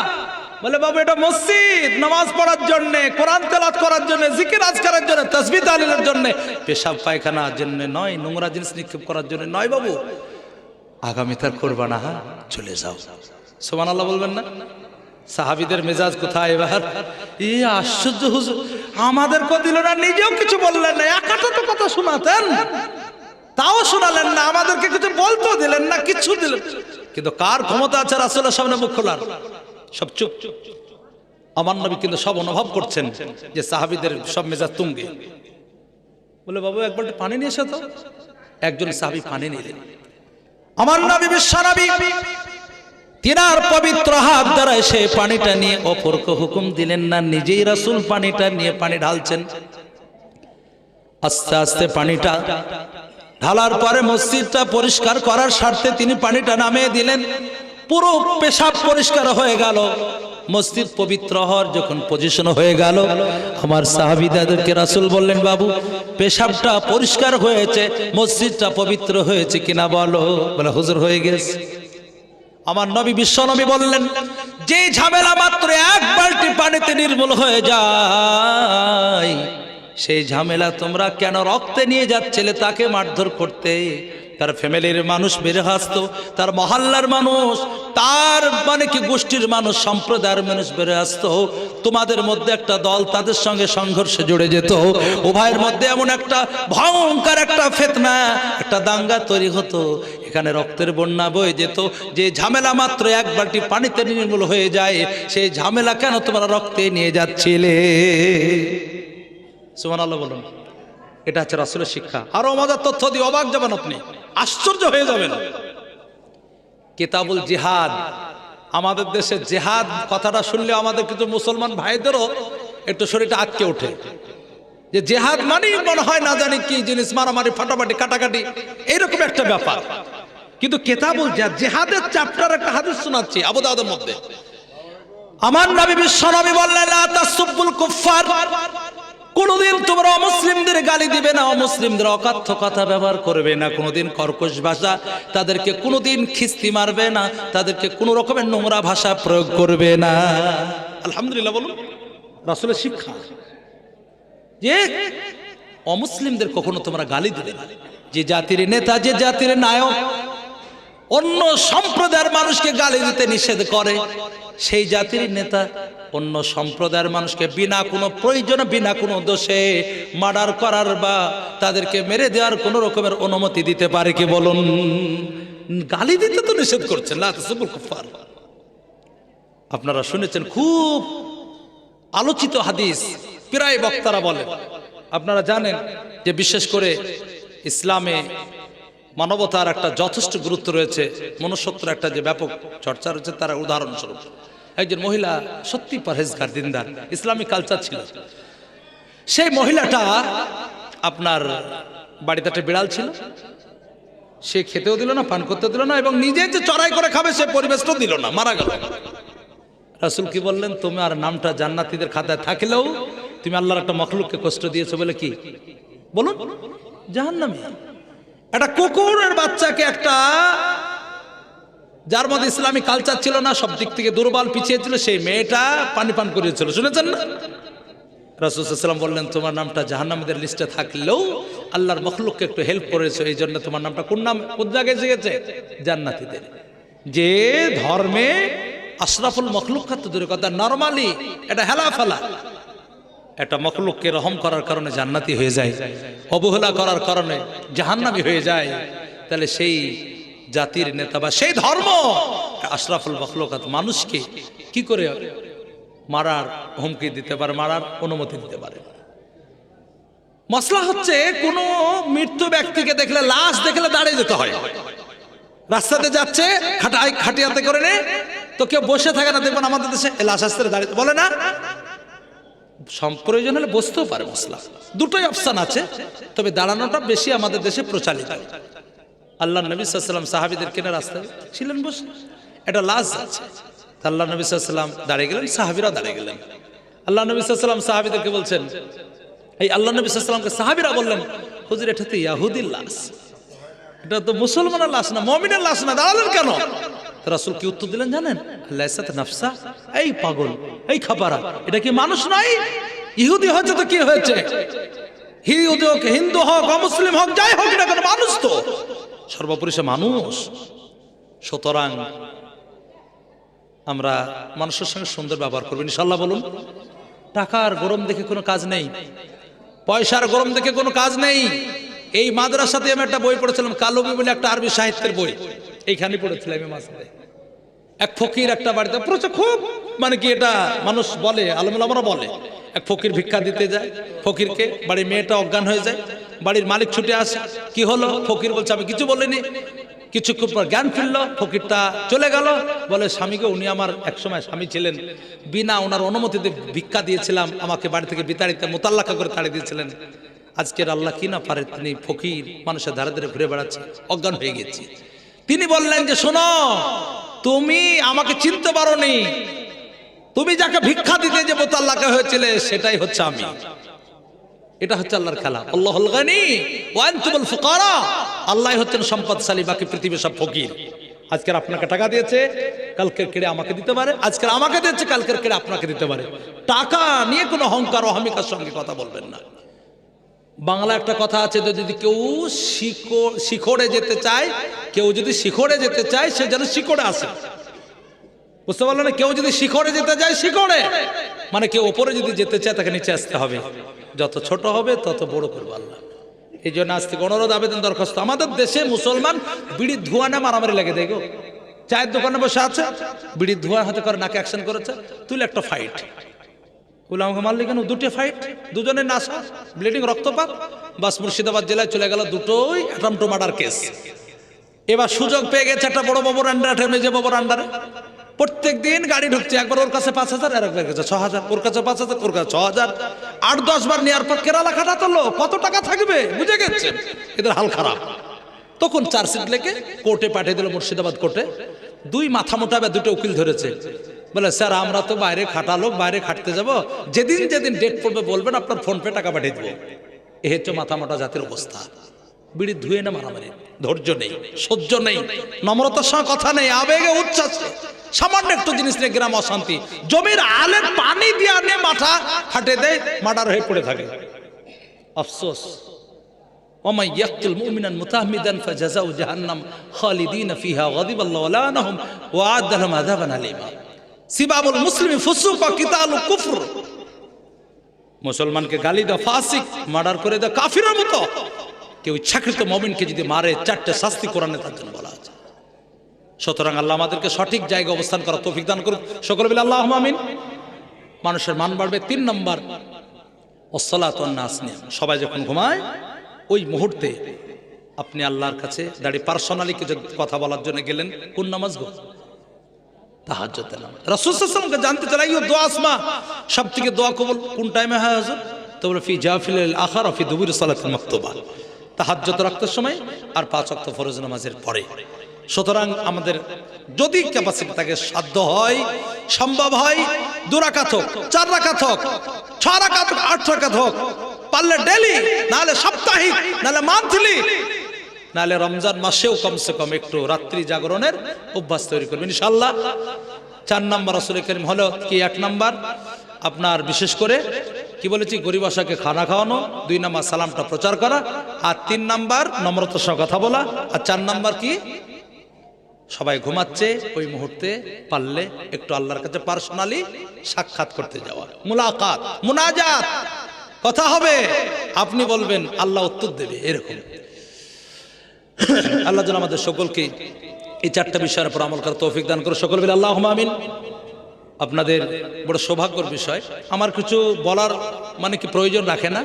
বলে বাবু এটা মসজিদ, নামাজ পড়ার জন্য, কোরআন তেলাওয়াত করার জন্য, জিকির আজকারের জন্য, তাসবিহ তাহলিলের জন্য, পেশাব পায়খানার জন্য নয়, নোংরা জিনিস নিক্ষেপ করার জন্য নয় বাবু। আগামী তার করবা না, চলে যাও। সুবহানাল্লাহ বলবেন না? সাহাবীদের মেজাজ কোথায় এবার? আশ্চর্য হুজুর, আমাদেরকে দিল না, নিজেও কিছু বললেন না, একাটা তো কথা শোনাতেন, তাও শোনালেন না, আমাদেরকে কিছু বলতেও দিলেন না, কিছু দিলেন। কিন্তু কার ক্ষমতা আছে রাসূলের সামনে মুখ খোলার? সব চুপ। আমার নবী কিন্তু সব অনুভব করছেন যে সাহাবীদের সব মেজাজ তুঙ্গে। বলে বাবু এক বালতি পানি নিয়ে এসো তো। একজন সাহাবী পানি নিলেন। আমার নবী বিশ্বনবী তিনার পবিত্র হাত দ্বারা সে পানিটা নিয়ে অপরকে হুকুম দিলেন না, নিজেই রাসূল পানিটা নিয়ে পানি ঢালছেন। আস্তে আস্তে পানিটা ঢালার পরে মসজিদটা পরিষ্কার করার স্বার্থে তিনি পানিটা নামিয়ে দিলেন। পুরো পেশাব পরিষ্কার হয়ে গেল। মসজিদ পবিত্র হওয়ার যখন পজিশন হয়ে গেল, আমার সাহাবীদেরকে রাসূল বললেন, বাবু পেশাবটা পরিষ্কার হয়েছে, মসজিদটা পবিত্র হয়েছে কিনা বলো। বলে হুজুর হয়ে গেছে। আমার নবী বিশ্বনবী বললেন, যে ঝামেলা মাত্র এক বালতি পানিতে নির্মূল হয়ে যায়, সেই ঝামেলা তোমরা কেন রক্তে নিয়ে যাচ্ছিলে তাকে মারধর করতে? তার ফ্যামিলির মানুষ বেড়ে আসতো, তার মহল্লার মানুষ, তার মানে কি গোষ্ঠীর মানুষ, সম্প্রদায়ের মানুষ বেড়ে আসতো। তোমাদের মধ্যে একটা দল তাদের সঙ্গে সংঘর্ষে জুড়ে যেত, উভয়ের মধ্যে এমন একটা ভয়ঙ্কর একটা ফিতনা, একটা দাঙ্গা তৈরি হতো, এখানে রক্তের বন্যা বয়ে যেত। যে ঝামেলা মাত্র এক বালতি পানিতে নির্মূল হয়ে যায়, সেই ঝামেলা কেন তোমরা রক্তে নিয়ে যাচ্ছিলে? সুবহানাল্লাহ বলুন। এটা হচ্ছে রাসূলের শিক্ষা। আরো মজার তথ্য দিয়ে অবাক যাবেন আপনি, আশ্চর্য হয়ে যাবেন। কিতাবুল জিহাদ, আমাদের দেশে জিহাদ কথাটা শুনলে আমাদের কিছু মুসলমান ভাইদেরও একটু শরীরটা আটকে ওঠে, যে জিহাদ মানেই মনে হয় না জানি কি জিনিস, মারামারি, ফাটাফাটি, কাটাকাটি, এইরকম একটা ব্যাপার। কিন্তু কিতাবুল জিহাদ, জিহাদের চ্যাপ্টার একটা হাদিস শোনাচ্ছি আবু দাউদের মধ্যে। আমার নবী বিশ্বনবী বললেন, লা তাসুবুল কুফার, কোনদিন তোমরা অমুসলিমদের গালি দিবে না, অমুসলিমদের অকথ্য কথা ব্যবহার করবে না, কোনদিন কর্কশ ভাষা, তাদেরকে কোনদিন খিস্তি মারবে না, তাদেরকে কোন রকমের নোংরা ভাষা প্রয়োগ করবে না। আলহামদুলিল্লাহ বলুন, রাসূলের শিক্ষা যে অমুসলিমদের কখনো তোমরা গালি দিবে না। যে জাতির নেতা, যে জাতির নায়ক অন্য সম্প্রদায়ের মানুষকে গালি দিতে নিষেধ করে, সেই জাতির নেতা অন্য সম্প্রদায়ের মানুষকে বিনা কোনো প্রয়োজনে, বিনা কোনো দোষে মার্ডার করার বা তাদেরকে মেরে দেওয়ার কোনো রকমের অনুমতি দিতে পারে কি বলুন? গালি দিতে তো নিষেধ করছেন। লা তাসুবুল কুফার, আপনারা শুনেছেন, খুব আলোচিত হাদিস, প্রায় বক্তারা বলেন। আপনারা জানেন যে বিশেষ করে ইসলামে মানবতার একটা যথেষ্ট গুরুত্ব রয়েছে, মনুষ্যত্বের একটা যে ব্যাপক চর্চা রয়েছে, তার উদাহরণস্বরূপ একজন মহিলা সত্যি পরহেজগার, দিনদার, ইসলামিক কালচার ছিল। সেই মহিলাটা আপনার বাড়িতে একটা বিড়াল ছিল, সে খেতেও দিল না, পান করতেও দিল না, এবং নিজে যে চড়াই করে খাবে সে পরিবেশটাও দিল না, মারা গেল। রাসূল কি বললেন? তোমার নামটা জান্নাতীদের খাতায় থাকলেও তুমি আল্লাহর একটা মখলুককে কষ্ট দিয়েছো বলে কি বলুন? জাহান্নামী। একটা কুকুরের বাচ্চাকে, একটা যার মধ্যে ইসলামিক কালচার ছিল না, সব দিক থেকে দুর্বল, পিছিয়ে ছিল, সেই মেয়েটা পানি পান করিয়েছিল, শুনেছেন না? রাসূল সাল্লাল্লাহু আলাইহি ওয়াসাল্লাম বললেন, তোমার নামটা জাহান্নামীদের লিস্টে থাকলেও আল্লাহর মখলুককে একটু হেল্প করেছো, এই জন্য তোমার নামটা কোন নাম, কোন জায়গায় গেছে? জান্নাতীদের। যে ধর্মে আশরাফুল মখলুক খাত দূরের কথা, নরমালি এটা হেলাফেলা, একটা মখলুককে রহম করার কারণে জান্নাতি হয়ে যায়, অবহেলা করার কারণে জাহান্নামী হয়ে যায়, তাহলে সেই জাতির নেতা বা সেই ধর্ম আশরাফুল মখলুকাত মানুষকে কি করে মারার হুমকি দিতে পারে, মারার অনুমতি দিতে পারে? মসলা হচ্ছে, কোন মৃত্যু ব্যক্তিকে দেখলে, লাশ দেখলে দাঁড়িয়ে যেতে হয়। রাস্তাতে যাচ্ছে, খাটিয়াতে করে নে, তো কেউ বসে থাকে না, দেখবেন আমাদের দেশে লাশ আসতে দাঁড়িয়ে বলে না, প্রয়োজন হলে বসতেও পারে। মসলা দুটোই অপশন আছে, তবে দাঁড়ানোটা বেশি আমাদের দেশে প্রচালিত। আল্লাহ নবী সাল্লাল্লাহু আলাইহি ওয়াসাল্লাম সাহাবীদের কেন রাস্তায় ছিলেন বসে, এটা লাশ আছে, আল্লাহ নবী সাল্লাল্লাহু আলাইহি ওয়াসাল্লাম দাঁড়িয়ে গেলেন, সাহাবীরা দাঁড়িয়ে গেলেন। আল্লাহ নবী সাল্লাল্লাহু আলাইহি ওয়াসাল্লাম সাহাবীদেরকে বলছেন, এই আল্লাহ নবী সাল্লাল্লাহু আলাইহি ওয়াসাল্লামকে সাহাবীরা বললেন, হুজুর এটা তো ইহুদির লাশ, এটা তো মুসলমানের লাশ না, মুমিনের লাশ না, দাঁড়ালেন কেন? তো রাসূল কি উত্তর দিলেন জানেন? লাইসাত নাফসা, এই পাগল, এই খাপারা, এটা কি মানুষ নয়? ইহুদি হয়েছে তো কি হয়েছে? ইহুদি হোক, হিন্দু হোক, অমুসলিম হোক, যাই হোক না কেন, মানুষ তো সর্বোপরি সে মানুষ। সুতরাং আমরা মানুষের সঙ্গে সুন্দর ব্যবহার করবো ইনশাল্লাহ। বলুন, টাকার গরম দেখে কোনো কাজ নেই, পয়সার গরম দেখে কোনো কাজ নেই। এই মাদ্রাসাতে আমি একটা বই পড়েছিলাম, কালবি বলে একটা আরবি সাহিত্যের বই, এইখানে পড়েছিলাম আমি মাঝে। এক ফকির একটা বাড়িতে পড়েছে, খুব মানে কি এটা মানুষ বলে, আলেমুলামারা বলে, এক ফকির ভিক্ষা দিতে যায়, ফকিরকে বাড়ির মেয়েটা অজ্ঞান হয়ে যায়, বাড়ির মালিক ছুটে আসে, কি হলো? ফকির বলছে আমি কিছু বলিনি। কিছুক্ষণ পর জ্ঞান ফিরলো, ফকিরটা চলে গেল, বলে স্বামীকে, উনি আমার একসময় স্বামী ছিলেন, বিনা ওনার অনুমতিতে ভিক্ষা দিয়েছিলাম, আমাকে বাড়ি থেকে বিতাড়িত মোতাল্লাকা করে তাড়িয়ে দিয়েছিলেন। আজকের আল্লাহ কি না পারে, তিনি ফকির মানুষের ধারে ধারে ঘুরে বেড়াচ্ছে, অজ্ঞান হয়ে গেছে। তিনি বললেন যে শোনো, তুমি আমাকে চিনতে পারোনি, তুমি যাকে ভিক্ষা দিতে যে মোতাল্লাকা হয়েছিলে সেটাই হচ্ছে আমি। এটা হচ্ছে আল্লাহর খেলা। আল্লাহুল গনি ওয়া আনতুমুল ফুকারা, আল্লাহ হচ্ছেন সম্পদশালী, বাকি পৃথিবী সব ফকির। আজকের আপনাকে টাকা দিয়েছে, কালকের কেড়ে আমাকে দিতে পারে, আজকের আমাকে দিয়েছে, কালকের কেড়ে আপনাকে দিতে পারে। টাকা নিয়ে কোনো অহংকার অহমিকার সঙ্গে কথা বলবেন না। বাংলা একটা কথা আছে, যদি কেউ শিখরে যেতে চায়, কেউ যদি শিখরে যেতে চায় সে যেন শিখরে আসে। বুঝতে পারলো না? কেউ যদি শিখরে যেতে চায়, শিখরে মানে কেউ ওপরে যদি যেতে চায় তাকে নিচে আসতে হবে, যত ছোট হবে তত বড় করবো আল্লাহ। এই জন্য আজ থেকে অনুরোধ, আবেদন, দরখাস্ত, আমাদের দেশে মুসলমান বিড়ির ধোঁয়া না মারামারি লাগে। দেখো চায়ের দোকানে বসে আছে, বিড়ির ধোঁয়া হাতে করে নাকে অ্যাকশন করেছে, তুই একটা ফাইট, বলে আমাকে মারলি কেন? দুটো ফাইট, দুজনের নাশা, ব্লিডিং, রক্তপাত, বাস মুর্শিদাবাদ জেলায় চলে গেল দুটোই অ্যাটেম্পট টু মার্ডার কেস। এবার সুযোগ পেয়ে গেছে একটা বড় বাবুর আন্ডারে, মেজে বাবুর আন্ডারে, প্রত্যেক দিন গাড়ি ঢুকছে, একবার ওর কাছে 5,000, আর একবার কাছে 6,000, ওর কাছে 5,000, ওর কাছে 6,000, 8-10 বার নেওয়ার পর কেরালা খাটাতো, কত টাকা থাকবে বুঝে গেছে, এদের হাল খারাপ। তখন চার্জশিট লেখে কোর্টে পাঠিয়ে দিল, মুর্শিদাবাদ কোর্টে। দুই মাথা মোটা দুটো উকিল ধরেছে, বলে স্যার আমরা তো বাইরে খাটালো, বাইরে খাটতে যাব, যেদিন যেদিন ডেট পড়বে বলবেন, আপনার ফোন পে টাকা পাঠিয়ে দেবো। এ হচ্ছে মাথা মোটা জাতির অবস্থা। বিড়ি ধুয়ে না মারামারি, ধৈর্য নেই, সহ্য নেই, নম্রতার সঙ্গে কথা নেই, আবেগে উচ্ছ্বাসে সামান্য একটু জিনিস নিয়ে গ্রাম অশান্তি, জমির আলের পানি দিয়ে আনে মাথা ফাটে দেয়, মার্ডার হয়ে পড়ে থাকে। আফসোস, ওয়া ইয়াকতুল মুমিনান মুতাআম্মিদান ফাজাযাউ জাহান্নাম খালিদিন ফিহা গাদিবাল্লাহু আলাইহিম ওয়া আ'আদ্দা লাহুম আযাবান আলীমা। সিবাবুল মুসলিমি ফুসুক ওয়া কিতালু কুফর, মুসলমানকে গালি দাও ফাসিক, মার্ডার করে দাও কাফিরের মতো। কেউ ইচ্ছাকৃত মুমিনকে যদি মারে, 4টে শাস্তি কোরআনে তার জন্য বলা আছে। সুতরাং আল্লাহ আমাদেরকে সঠিক জায়গায় অবস্থান করার তৌফিক দান করুন, সকলে বলে আল্লাহুম্মা আমিন। মানুষের মান বাড়বে। 3 নম্বর, ওয়াসসালাতু ওয়ান-নাস নিয়াম, সবাই যখন ঘুমায় ওই মুহূর্তে আপনি আল্লাহর কাছে দাঁড়িয়ে পার্সোনালি কিছু কথা বলার জন্য গেলেন, কোন নামাজ গো? তাহাজ্জুদের নামাজ। রাসূল সাল্লাল্লাহু আলাইহি ওয়াসাল্লামকে জানতে চাই, এই দোয়া আসমা সবথেকে দোয়া কবুল কোন টাইমে হয় হুজুর? তো বলে ফি জাফিল আখির ফি দুবুর সালাতুল মাকতুবা, তাহাজ্জুদ রাখতের সময় আর 5 ওয়াক্ত ফরজ নামাজের পরে। সুতরাং আমাদের যদি ক্যাপাসিটি থাকে, সাধ্য হয়, সম্ভব হয়, 2 রাকাত হোক, 4 রাকাত হোক, 6 রাকাত হোক, 8 রাকাত হোক, পারলে ডেলি, নাহলে সাপ্তাহিক, নাহলে মান্থলি, নাহলে রমজান মাসেও কমসে কম একটু রাত্রি জাগরণের অভ্যাস তৈরি করবেন ইনশাআল্লাহ। 4 নম্বর রাসূল করিম হলো কি, 1 নম্বর আপনার বিশেষ করে কি বলেছি, গরিব আশাকে খানা খাওয়ানো, 2 নম্বর সালামটা প্রচার করা, আর 3 নম্বর নম্রতার সঙ্গে কথা বলা, আর 4 নম্বর কি, সবাই ঘুমাচ্ছে ওই মুহূর্তে পারলে একটু আল্লাহর কাছে পার্সোনালি সাক্ষাৎ করতে যাওয়া, মুলাকাত, মুনাজাত, কথা হবে, আপনি বলবেন আল্লাহ উত্তর দেবে, এরকম। আল্লাহ যেন আমাদের সকলকে এই 4টা বিষয়ের উপর আমল করার তৌফিক দান করে, সকল বলে আল্লাহুম্মা আমিন। আপনাদের বড় সৌভাগ্যের বিষয়, আমার কিছু বলার মানে কি প্রয়োজন রাখে না।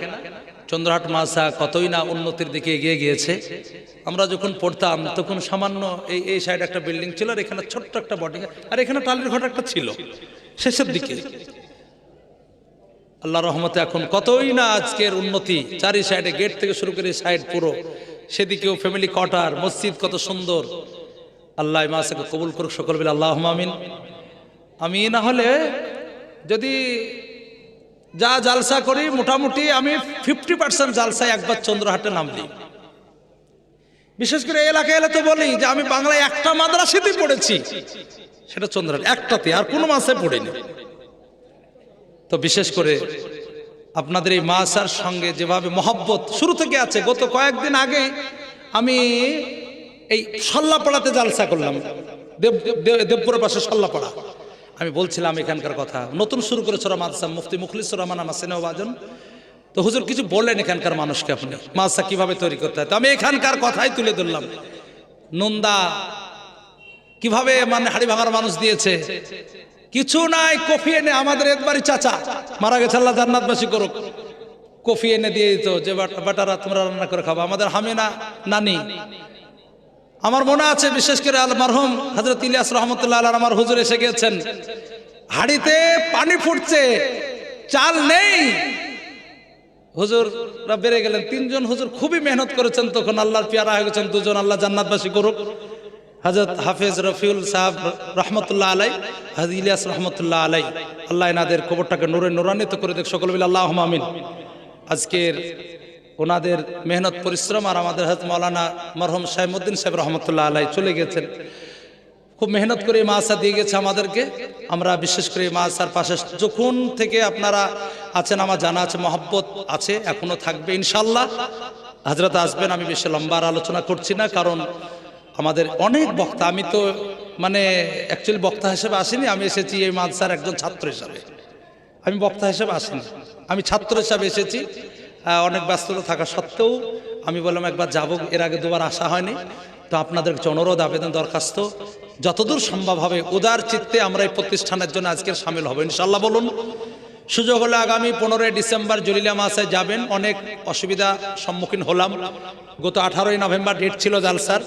চন্দ্রহাট মাদ্রাসা কতই না উন্নতির দিকে এগিয়ে গিয়েছে। আমরা যখন পড়তাম তখন সামান্য এই সাইডে একটা বিল্ডিং ছিল, আর এখানে ছোট্ট একটা বডি, আর এখানে টালির ঘর একটা ছিল শেষের দিকে। আল্লাহ রহমতে এখন কতই না আজকের উন্নতি, 4 সাইডে গেট থেকে শুরু করে সাইড পুরো, সেদিকেও ফ্যামিলি কোয়ার্টার, মসজিদ কত সুন্দর। আল্লাহ মাসাকে কবুল করুক, সকল বলে আল্লাহুম্মা আমিন। আমি না হলে যদি যা জালসা করি, মোটামুটি আমি 50% জালসায় একবার চন্দ্রহাটে নামলি, বিশেষ করে এলাকায় এলে তো বলি যে আমি বাংলায় একটা মাদ্রাসাতে পড়েছি, সেটা চন্দ্রাল একটাতে, আর কোনো মাসে পড়িনি। তো বিশেষ করে আপনাদের এই মাসার সঙ্গে যেভাবে মহব্বত শুরু থেকে আছে, গত কয়েকদিন আগে আমি এই সল্লাপাড়াতে জালসা করলাম, দেবপুরের পাশে সল্লাপাড়া। আমি বলছিলাম এখানকার কথা, নতুন শুরু করেছে ওরা মাদ্রাসা, মুফতি মুখলিসুর রহমান মাসিনা বাজন। তো হুজুর কিছু বললেন এখানকার মানুষকে, আপনি মাদ্রাসা কিভাবে তৈরি করতে হয়। তো আমি এখানকার কথাই তুলে ধরলাম, নন্দা কিভাবে মানে হাড়ি ভাঙার মানুষ দিয়েছে, কিছু নাই, কফি এনে আমাদের একবারই চাচা মারা গেছে, আল্লাহ জান্নাতবাসী করুক, কফি এনে দিয়ে দিত যে বাটারা তোমরা রান্না করে খাবো। আমাদের হামিনা নানি, আমার মনে আছে বিশেষ করে আল মারহুম হযরত ইলিয়াস রহমতুল্লাহ আলাইহি আমার হুজুর এসে গেছেন, হাড়িতে পানি ফুটছে, চাল নেই, হুজুররা বেড়ে গেলেন, তিনজন হুজুর খুবই মেহনত করেছেন, তখন আল্লাহর পেয়ারা হয়ে গেছেন দুজন, আল্লাহ জান্নাতবাসী করুক, হযরত হাফেজ রফিউল সাহেব রহমতুল্লাহ আলাই, হযরত ইলিয়াস রহমতুল্লাহ আলাই, আল্লাহ এনাদের কবরটাকে নূরে নূরান্বিত করে দেখ, সকল মিলে আল্লাহুম্মা আমিন। আজকের ওনাদের মেহনত পরিশ্রম আর আমাদের হযরত মাওলানা মরহুম শাইমুদ্দিন সাহেব রহমতুল্লাহ আলাই চলে গেছেন, খুব মেহনত করে এই মাদ্রাসা দিয়ে গেছে আমাদেরকে। আমরা বিশেষ করে এই মাদ্রাসার পাশে যখন থেকে আপনারা আছেন আমার জানা আছে, মহব্বত আছে, এখনো থাকবে ইনশাআল্লাহ। হযরত আসবেন, আমি বেশি লম্বা আলোচনা করছি না, কারণ আমাদের অনেক বক্তা, আমি তো মানে অ্যাকচুয়ালি বক্তা হিসেবে আসিনি, আমি এসেছি এই মাদ্রাসার একজন ছাত্র হিসাবে, আমি বক্তা হিসেবে আসিনি, আমি ছাত্র হিসাবে এসেছি। অনেক ব্যস্ততা থাকা সত্ত্বেও আমি বললাম একবার যাব, এর আগে দুবার আসা হয়নি। তো আপনাদের কাছে অনুরোধ, আবেদন, দরখাস্ত, যতদূর সম্ভব হবে উদার চিত্তে আমরা এই প্রতিষ্ঠানের জন্য আজকের সামিল হব ইনশাআল্লাহ। বলুন, সুযোগ হলে আগামী 15 ডিসেম্বর জলিলা মাসায় যাবেন। অনেক অসুবিধা সম্মুখীন হলাম, গত 18 নভেম্বর ডেট ছিল জালসার,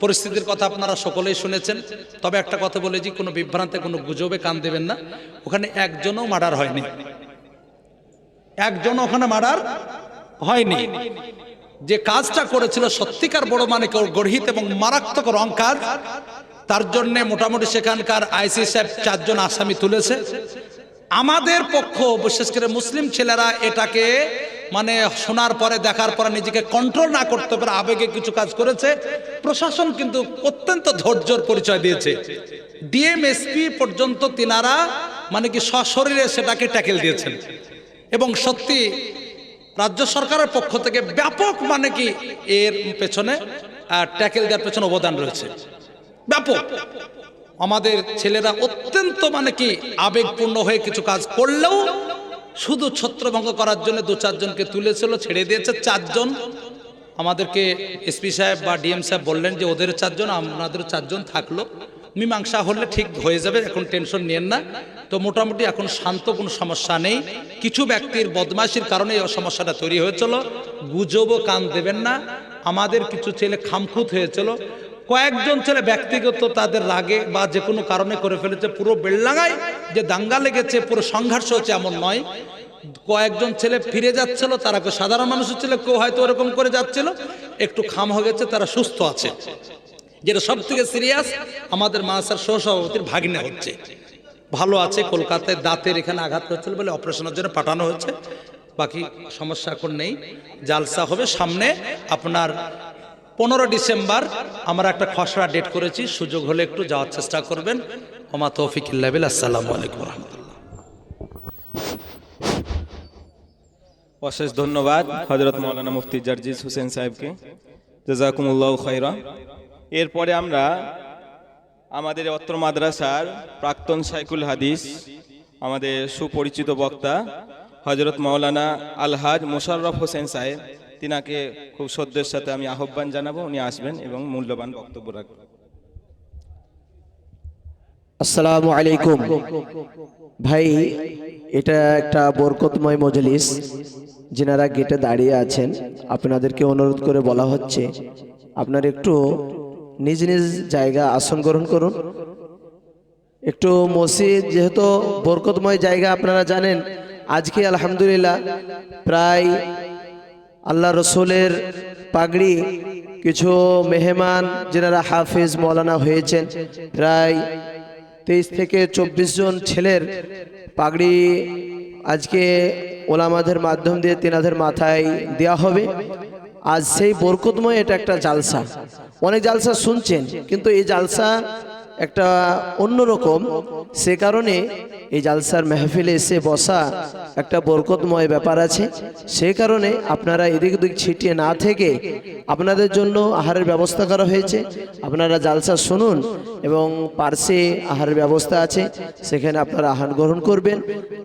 পরিস্থিতির কথা আপনারা সকলেই শুনেছেন। তবে একটা কথা বলেছি, কোনো বিভ্রান্তে কোনো গুজবে কান দেবেন না, ওখানে একজনও মার্ডার হয়নি, একজনও ওখানে মার্ডার হয়নি। যে কাজটা করেছিল সত্যিকার বড় মানে গর্হিত এবং মারাত্মক রং কাজ, তার জন্য মোটামুটি সেখানকার আইসি সাহেব 4 জন আসামি তুলেছে। আমাদের পক্ষ, বিশেষ করে মুসলিম ছেলেরা এটাকে মানে শোনার পরে, দেখার পরে নিজেকে কন্ট্রোল না করতে পারে আবেগে কিছু কাজ করেছে। প্রশাসন কিন্তু অত্যন্ত ধৈর্যের পরিচয় দিয়েছে, ডিএম এসপি পর্যন্ত তিনারা মানে কি সশরীরে সেটাকে ট্যাকেল দিয়েছেন, এবং সত্যি রাজ্য সরকারের পক্ষ থেকে ব্যাপক মানে কি এর পেছনে ট্যাকেল দেওয়ার পেছনে অবদান রয়েছে ব্যাপক। আমাদের ছেলেরা অত্যন্ত মানে কি আবেগপূর্ণ হয়ে কিছু কাজ করলেও শুধু ছত্রভঙ্গ করার জন্য 2-4 জনকে তুলেছিল, ছেড়ে দিয়েছে। 4 জন আমাদেরকে এসপি সাহেব বা ডিএম সাহেব বললেন যে ওদের 4 জন, আমাদের 4 জন থাকলো, মীমাংসা হলে ঠিক হয়ে যাবে, এখন টেনশন নিয়েন না। তো মোটামুটি এখন শান্ত, কোনো সমস্যা নেই। কিছু ব্যক্তির বদমাশির কারণে এই সমস্যাটা তৈরি হয়েছিল, গুজবও কান দেবেন না। আমাদের কিছু ছেলে খামখুত হয়েছিল, কয়েকজন ছেলে ব্যক্তিগত তাদের রাগে বা যে কোনো কারণে করে ফেলেছে। পুরো বেলডাঙ্গায় যে দাঙ্গা লেগেছে, পুরো সংঘর্ষ হচ্ছে এমন নয়। কয়েকজন ছেলে ফিরে যাচ্ছিল, তারা সাধারণ মানুষের ছেলে, কেউ হয়তো ওরকম করে যাচ্ছিল, একটু খাম হয়ে গেছে, তারা সুস্থ আছে। যেটা সব থেকে সিরিয়াস, আমাদের মাদ্রাসার সহসভাপতির ভাগ্নে হচ্ছে, ভালো আছে, কলকাতায় দাঁতের এখানে আঘাত হচ্ছিল বলে অপারেশনের জন্য পাঠানো হয়েছে, বাকি সমস্যা এখন নেই। জালসা হবে সামনে আপনার 15 ডিসেম্বর। আমরা একটা খসড়া ডেট করেছি, সুযোগ হলে একটু যাওয়ার চেষ্টা করবেন। ওমা তৌফিক ইল্লা বিল্লাহ। আসসালামু আলাইকুম ওয়া রাহমাতুল্লাহ। অশেষ ধন্যবাদ হযরত মাওলানা মুফতি জারজিস হোসেন সাহেবকে, জাযাকুমুল্লাহু খাইরা। এরপরে আমরা আমাদের অত্র মাদ্রাসার প্রাক্তন শাইখুল হাদিস, আমাদের সুপরিচিত বক্তা হযরত মাওলানা আলহাজ মোশাররফ হোসেন সাহেব, তিনাকে খুব শ্রদ্ধের সাথে আমি আহ্বান জানাবো, উনি আসবেন এবং মূল্যবান বক্তব্য রাখবেন। আসসালামু আলাইকুম ভাই, এটা একটা বরকতময় মজলিস, যিনারা গেটে দাঁড়িয়ে আছেন আপনাদেরকে অনুরোধ করে বলা হচ্ছে আপনারা একটু নিজ নিজ জায়গা আসন গ্রহণ করুন। একটু মসজিদ যেহেতু বরকতময় জায়গা, আপনারা জানেন আজকে আলহামদুলিল্লাহ প্রায় আল্লাহ রসুলের পাগড়ি কিছু মেহমান যিনারা হাফিজ মৌলানা হয়েছেন, প্রায় 23 থেকে 24 জন ছেলের পাগড়ি আজকে ওলামাদের মাধ্যম দিয়ে তিনাদের মাথায় দেওয়া হবে। আজ সেই বরকতময় এটা একটা জালসা। অনেক জালসা শুনছেন, কিন্তু এই জালসা একটা অন্যরকম। সে কারণে এই জালসার মেহফিলে এসে বসা একটা বরকতময় ব্যাপার আছে। সেই কারণে আপনারা এদিক ওদিক ছিটিয়ে না থেকে আপনাদের জন্য আহারের ব্যবস্থা করা হয়েছে। আপনারা জালসা শুনুন এবং পার্শ্বে আহারের ব্যবস্থা আছে, সেখানে আপনারা আহার গ্রহণ করবেন।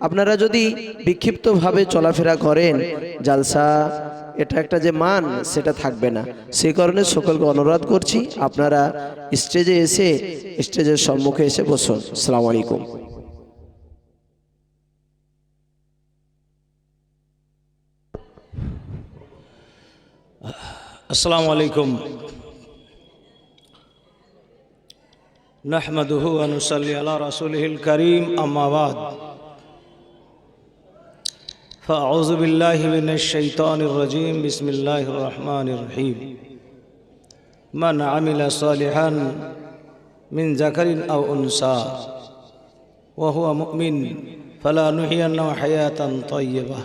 আপনারা যদি বিক্ষিপ্তভাবে চলাফেরা করেন, জালসা এটা একটা যে মান সেটা থাকবে না। সেই কারণে সকলকে অনুরোধ করছি আপনারা স্টেজে এসে স্টেজের সম্মুখে এসে বসুন। আসসালামু আলাইকুম। अस्सलामु अलैकुम नहमदुहु व नुसल्ली अला रसूलिहिल करीम अम्मा बाद फ़अऊज़ु बिल्लाहि मिनश शैतानिर रजीम बिस्मिल्लाहिर रहमानिर रहीम मन अमिला सालिहान मिन ज़करिन अव उन्सा व हुवा मुमिन फला नुहियन्नहु हयातन तय्यबा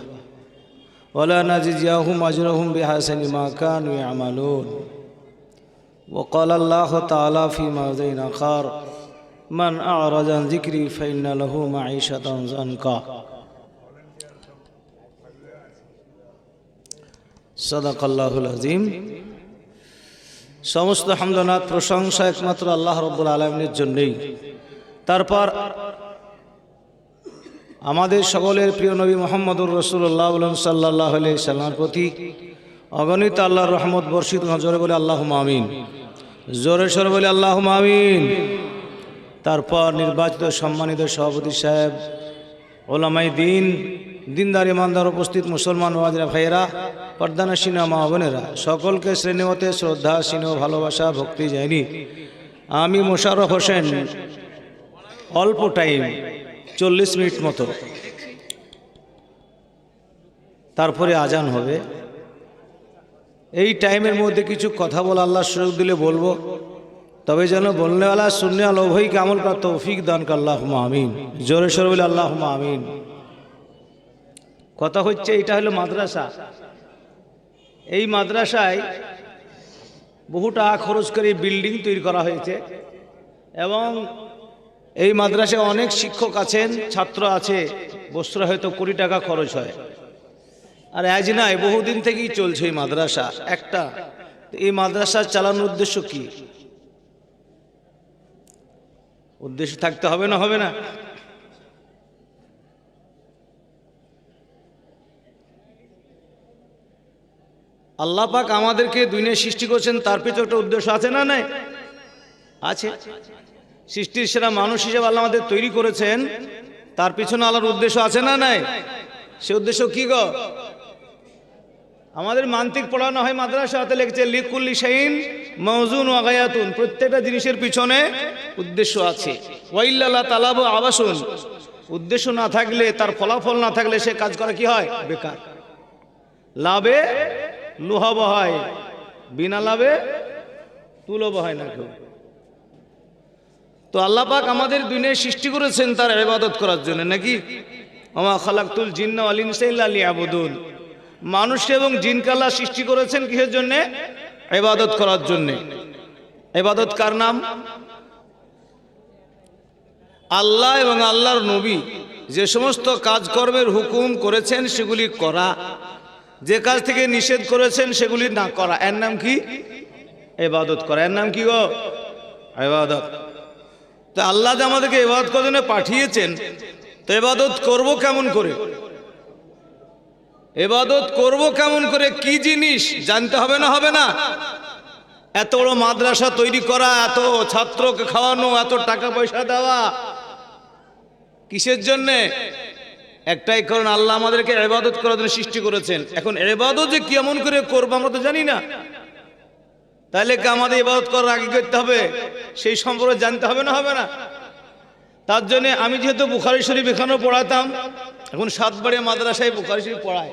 वला नजिज़ियहुम अजरहुम बिहसनि मा कानू यअमलून वक़ाल अल्लाह ताला फ़ी मौज़िन आख़र मन अअरज़ अन ज़िक्री फ़इन्न लहू मईशतन ज़न्का सदक़ल्लाहुल अज़ीम। समस्त हामदनात प्रशंसा एकमात्र आल्लाह रब्बुल आलामीনের জন্যই। তারপর আমাদের সকলের প্রিয় নবী মুহাম্মদুর রাসূলুল্লাহ সাল্লাল্লাহু আলাইহি সাল্লামের প্রতি অগণিত আল্লাহর রহমত বর্ষিত হোক। জোরে বলে আল্লাহুম্মা আমিন, জোরে সোরে বলে আল্লাহুম্মা আমিন। তারপর নির্বাচিত সম্মানিত সভাপতি সাহেব, ওলামায়ে দ্বীন, দিনদার ইমানদার, উপস্থিত মুসলমান ওয়াজিরা ভাইয়েরা, পর্দানশীনা মা বোনেরা, সকলকে শ্রেণীমতে শ্রদ্ধা, স্নেহ, ভালোবাসা, ভক্তি জানি। আমি মোশাররফ হোসেন অল্প টাইম 40 মিনিট মতো, তারপরে আজান হবে। এই টাইমের মধ্যে কিছু কথা বলা আল্লাহ সুযোগ দিলে বলবো, তবে যেন বলনেওয়ালা সুন্নেওয়ালা উভয়কে আমল করার তৌফিক দান করে আল্লাহুম্মা আমিন। জোরে সোরে বলে আল্লাহুম্মা আমিন। কথা হচ্ছে এটা হলো মাদ্রাসা। এই মাদ্রাসায় বহু টাকা খরচ করে বিল্ডিং তৈরি করা হয়েছে এবং এই মাদ্রাসায় অনেক শিক্ষক আছেন, ছাত্র আছে, বছরে হয়তো কোটি টাকা খরচ হয়। আর আজ নয়, বহুদিন থেকেই চলছে এই মাদ্রাসা একটা। এই মাদ্রাসা চালানোর উদ্দেশ্য কি? উদ্দেশ্য থাকতে হবে না, হবে না? আল্লাহ পাক আমাদেরকে দুনিয়ায় সৃষ্টি করেছেন, তার পেছনে একটা উদ্দেশ্য আছে না? নাই আছে। সৃষ্টির সেরা মানুষ হিসেবে আল্লাহ আমাদের তৈরি করেছেন, তার পিছনে আল্লাহর উদ্দেশ্য আছে না? নাই। সে উদ্দেশ্য কি গো? আমাদের মান্তিক পড়ানো হয় মাদ্রাসাতে, লিখছে লিকুল্লি শাইইন মাওজুন ওয়া গায়াতুন। প্রত্যেকটা জিনিসের পিছনে উদ্দেশ্য আছে। ওয়াইল্লাল্লাহ তালাবু আবাসুন। উদ্দেশ্য না থাকলে, তার ফলাফল না থাকলে সে কাজ করা কি হয়? বেকার। লাভে লুহাব হয়, বিনা লাভে তুলব হয় না কেউ। তো আল্লাহ পাক আমাদের দুনিয়ায় সৃষ্টি করেছেন তার ইবাদত করার জন্য, নাকি? ওমা খালাকতুল জিন্না ওয়াল ইনসা ইল্লা লিয়াবুদুন। মানুষ এবং জিনকে আল্লাহ সৃষ্টি করেছেন কিসের জন্য? ইবাদত করার জন্য। ইবাদত কার নাম? আল্লাহ এবং আল্লাহর নবী যে সমস্ত কাজকর্মের হুকুম করেছেন সেগুলি করা, যে কাজ থেকে নিষেধ করেছেন সেগুলি না করা, এর নাম কি? ইবাদত করা। এর নাম কি গো? ইবাদত। তো আল্লাহ যে আমাদেরকে ইবাদত করার জন্য পাঠিয়েছেন, তো ইবাদত করব কেমন করে? ইবাদত করব কেমন করে? কি জিনিস জানতে হবে না? হবে না? এত বড় মাদ্রাসা তৈরি করা, এত ছাত্রকে খাওয়ানো, এত টাকা পয়সা দেওয়া, কিসের জন্য? একটাই কারণ, আল্লাহ আমাদেরকে ইবাদত করার জন্য সৃষ্টি করেছেন। এখন ইবাদত যে কেমন করে করব আমরা তো জানি না। তাহলে কি আমাদের ইবাদত করার আগে করতে হবে? সেই সম্পর্কে জানতে হবে না? হবে না? তার জন্য আমি যেহেতু বুখারী শরীফ এখানেও পড়াতাম, এখন সাতবাড়িয়া মাদ্রাসায় বুখারী শরীফ পড়ায়।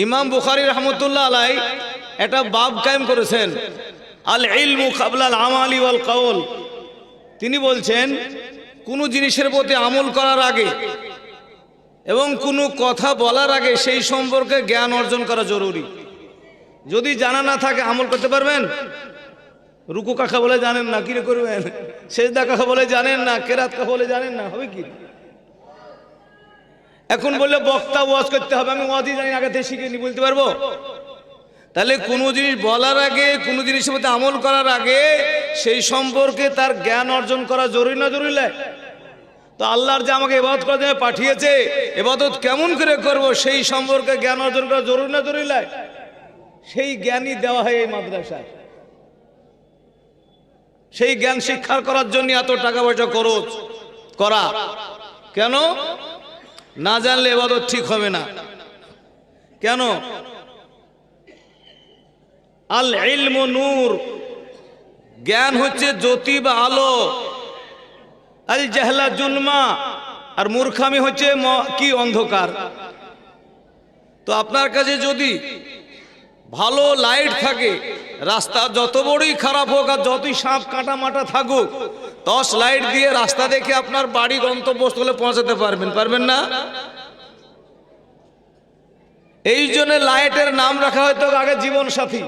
ইমাম বুখারী রহমতুল্লাহ আলাইহি একটা বাব কায়েম করেছেন, আল ইলমু কাবলাল আমালি ওয়াল কাউল। তিনি বলছেন কোনো জিনিসের প্রতি আমল করার আগে এবং কোনো কথা বলার আগে সেই সম্পর্কে জ্ঞান অর্জন করা জরুরি। যদি জানা না থাকে আমল করতে পারবেন? রুকু কাকা বলে জানেন না, কি করবেন? সেজদা কাকা বলে জানেন না, কেরাত কাকা বলে জানেন না, হবে কি? এখন বললে বক্তা ওয়াজ করতে হবে, আমি ওয়াজই জানি, আগে থেকে শিখে নি, বলতে পারবো? তাহলে কোনো জিনিস বলার আগে, কোনো জিনিসের মধ্যে আমল করার আগে সেই সম্পর্কে তার জ্ঞান অর্জন করা জরুরি না জরুরি নয়? তো আল্লাহর যে আমাকে ইবাদত করার জন্য পাঠিয়েছে, ইবাদত কেমন করে করব সেই সম্পর্কে জ্ঞান অর্জন করা জরুরি না জরুরি নয়? সেই জ্ঞানই দেওয়া হয় এই মাদ্রাসায়। সেই জ্ঞান শিক্ষা করার জন্য এত টাকা পয়সা খরচ করা। কেন? না জানলে ইবাদত ঠিক হবে না। কেন? আল ইলমু নূর, জ্ঞান হচ্ছে জ্যোতি বা আলো। আল জাহলা জুলমা, আর মূর্খামি হচ্ছে কি? অন্ধকার। তো আপনার কাছে যদি ভালো লাইট থাকে, রাস্তা যত বড়ই খারাপ হোক আর যতই সাপ কাটা মাটা থাকুক, 10 লাইট দিয়ে রাস্তা দেখে আপনার বাড়ি গন্তব্যস্থলে পৌঁছাতে পারবেন? পারবেন না? এই জন্য লাইটের নাম রাখা হয়তো আগে জীবন সাথী।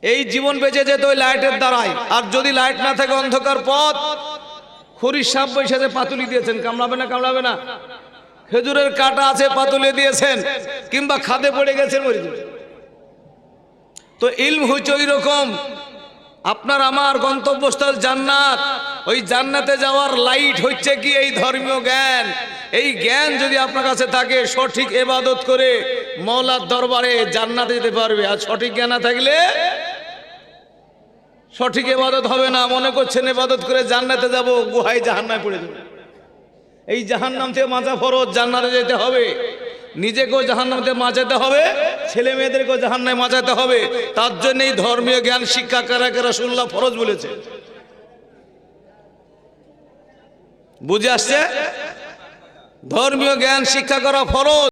এই জীবন বেঁচে যেত ওই লাইটের দ্বারাই। আর যদি লাইট না থাকে, অন্ধকার পথ, খড়ির সাপ বৈশাখে পাতুলি দিয়েছেন, কামড়াবে না? কামড়াবে না? খেজুরের কাটা আছে, পাতুলে দিয়েছেন, কিংবা খাদে পড়ে গেছেন, মরে যাবে। তো ইলম হচ্ছে ওই রকম। আপনার আমার গন্তব্যস্থল জান্নাত। ওই জান্নাতে যাওয়ার লাইট হচ্ছে কি? এই ধর্মীয় জ্ঞান। এই জ্ঞান যদি আপনার কাছে থাকে, সঠিক ইবাদত করে মওলার দরবারে জান্নাতে যেতে পারবে। আর সঠিক জ্ঞান না থাকলে সঠিক ইবাদত হবে না। মনে করছেন ইবাদত করে জান্নাতে যাব, গুহায় জাহান্নামে পড়ে যাবে। এই জাহান্নাম থেকে বাঁচা ফরজ, জান্নাতে যেতে হবে। নিজেকেও জাহান্নাম থেকে বাঁচাতে হবে, ছেলে মেয়েদেরকেও জাহান্নামে বাঁচাতে হবে। তার জন্য এই ধর্মীয় জ্ঞান শিক্ষা করা রাসূলুল্লাহ ফরজ বলেছে। বুঝে আসছে? ধর্মীয় জ্ঞান শিক্ষা করা ফরজ।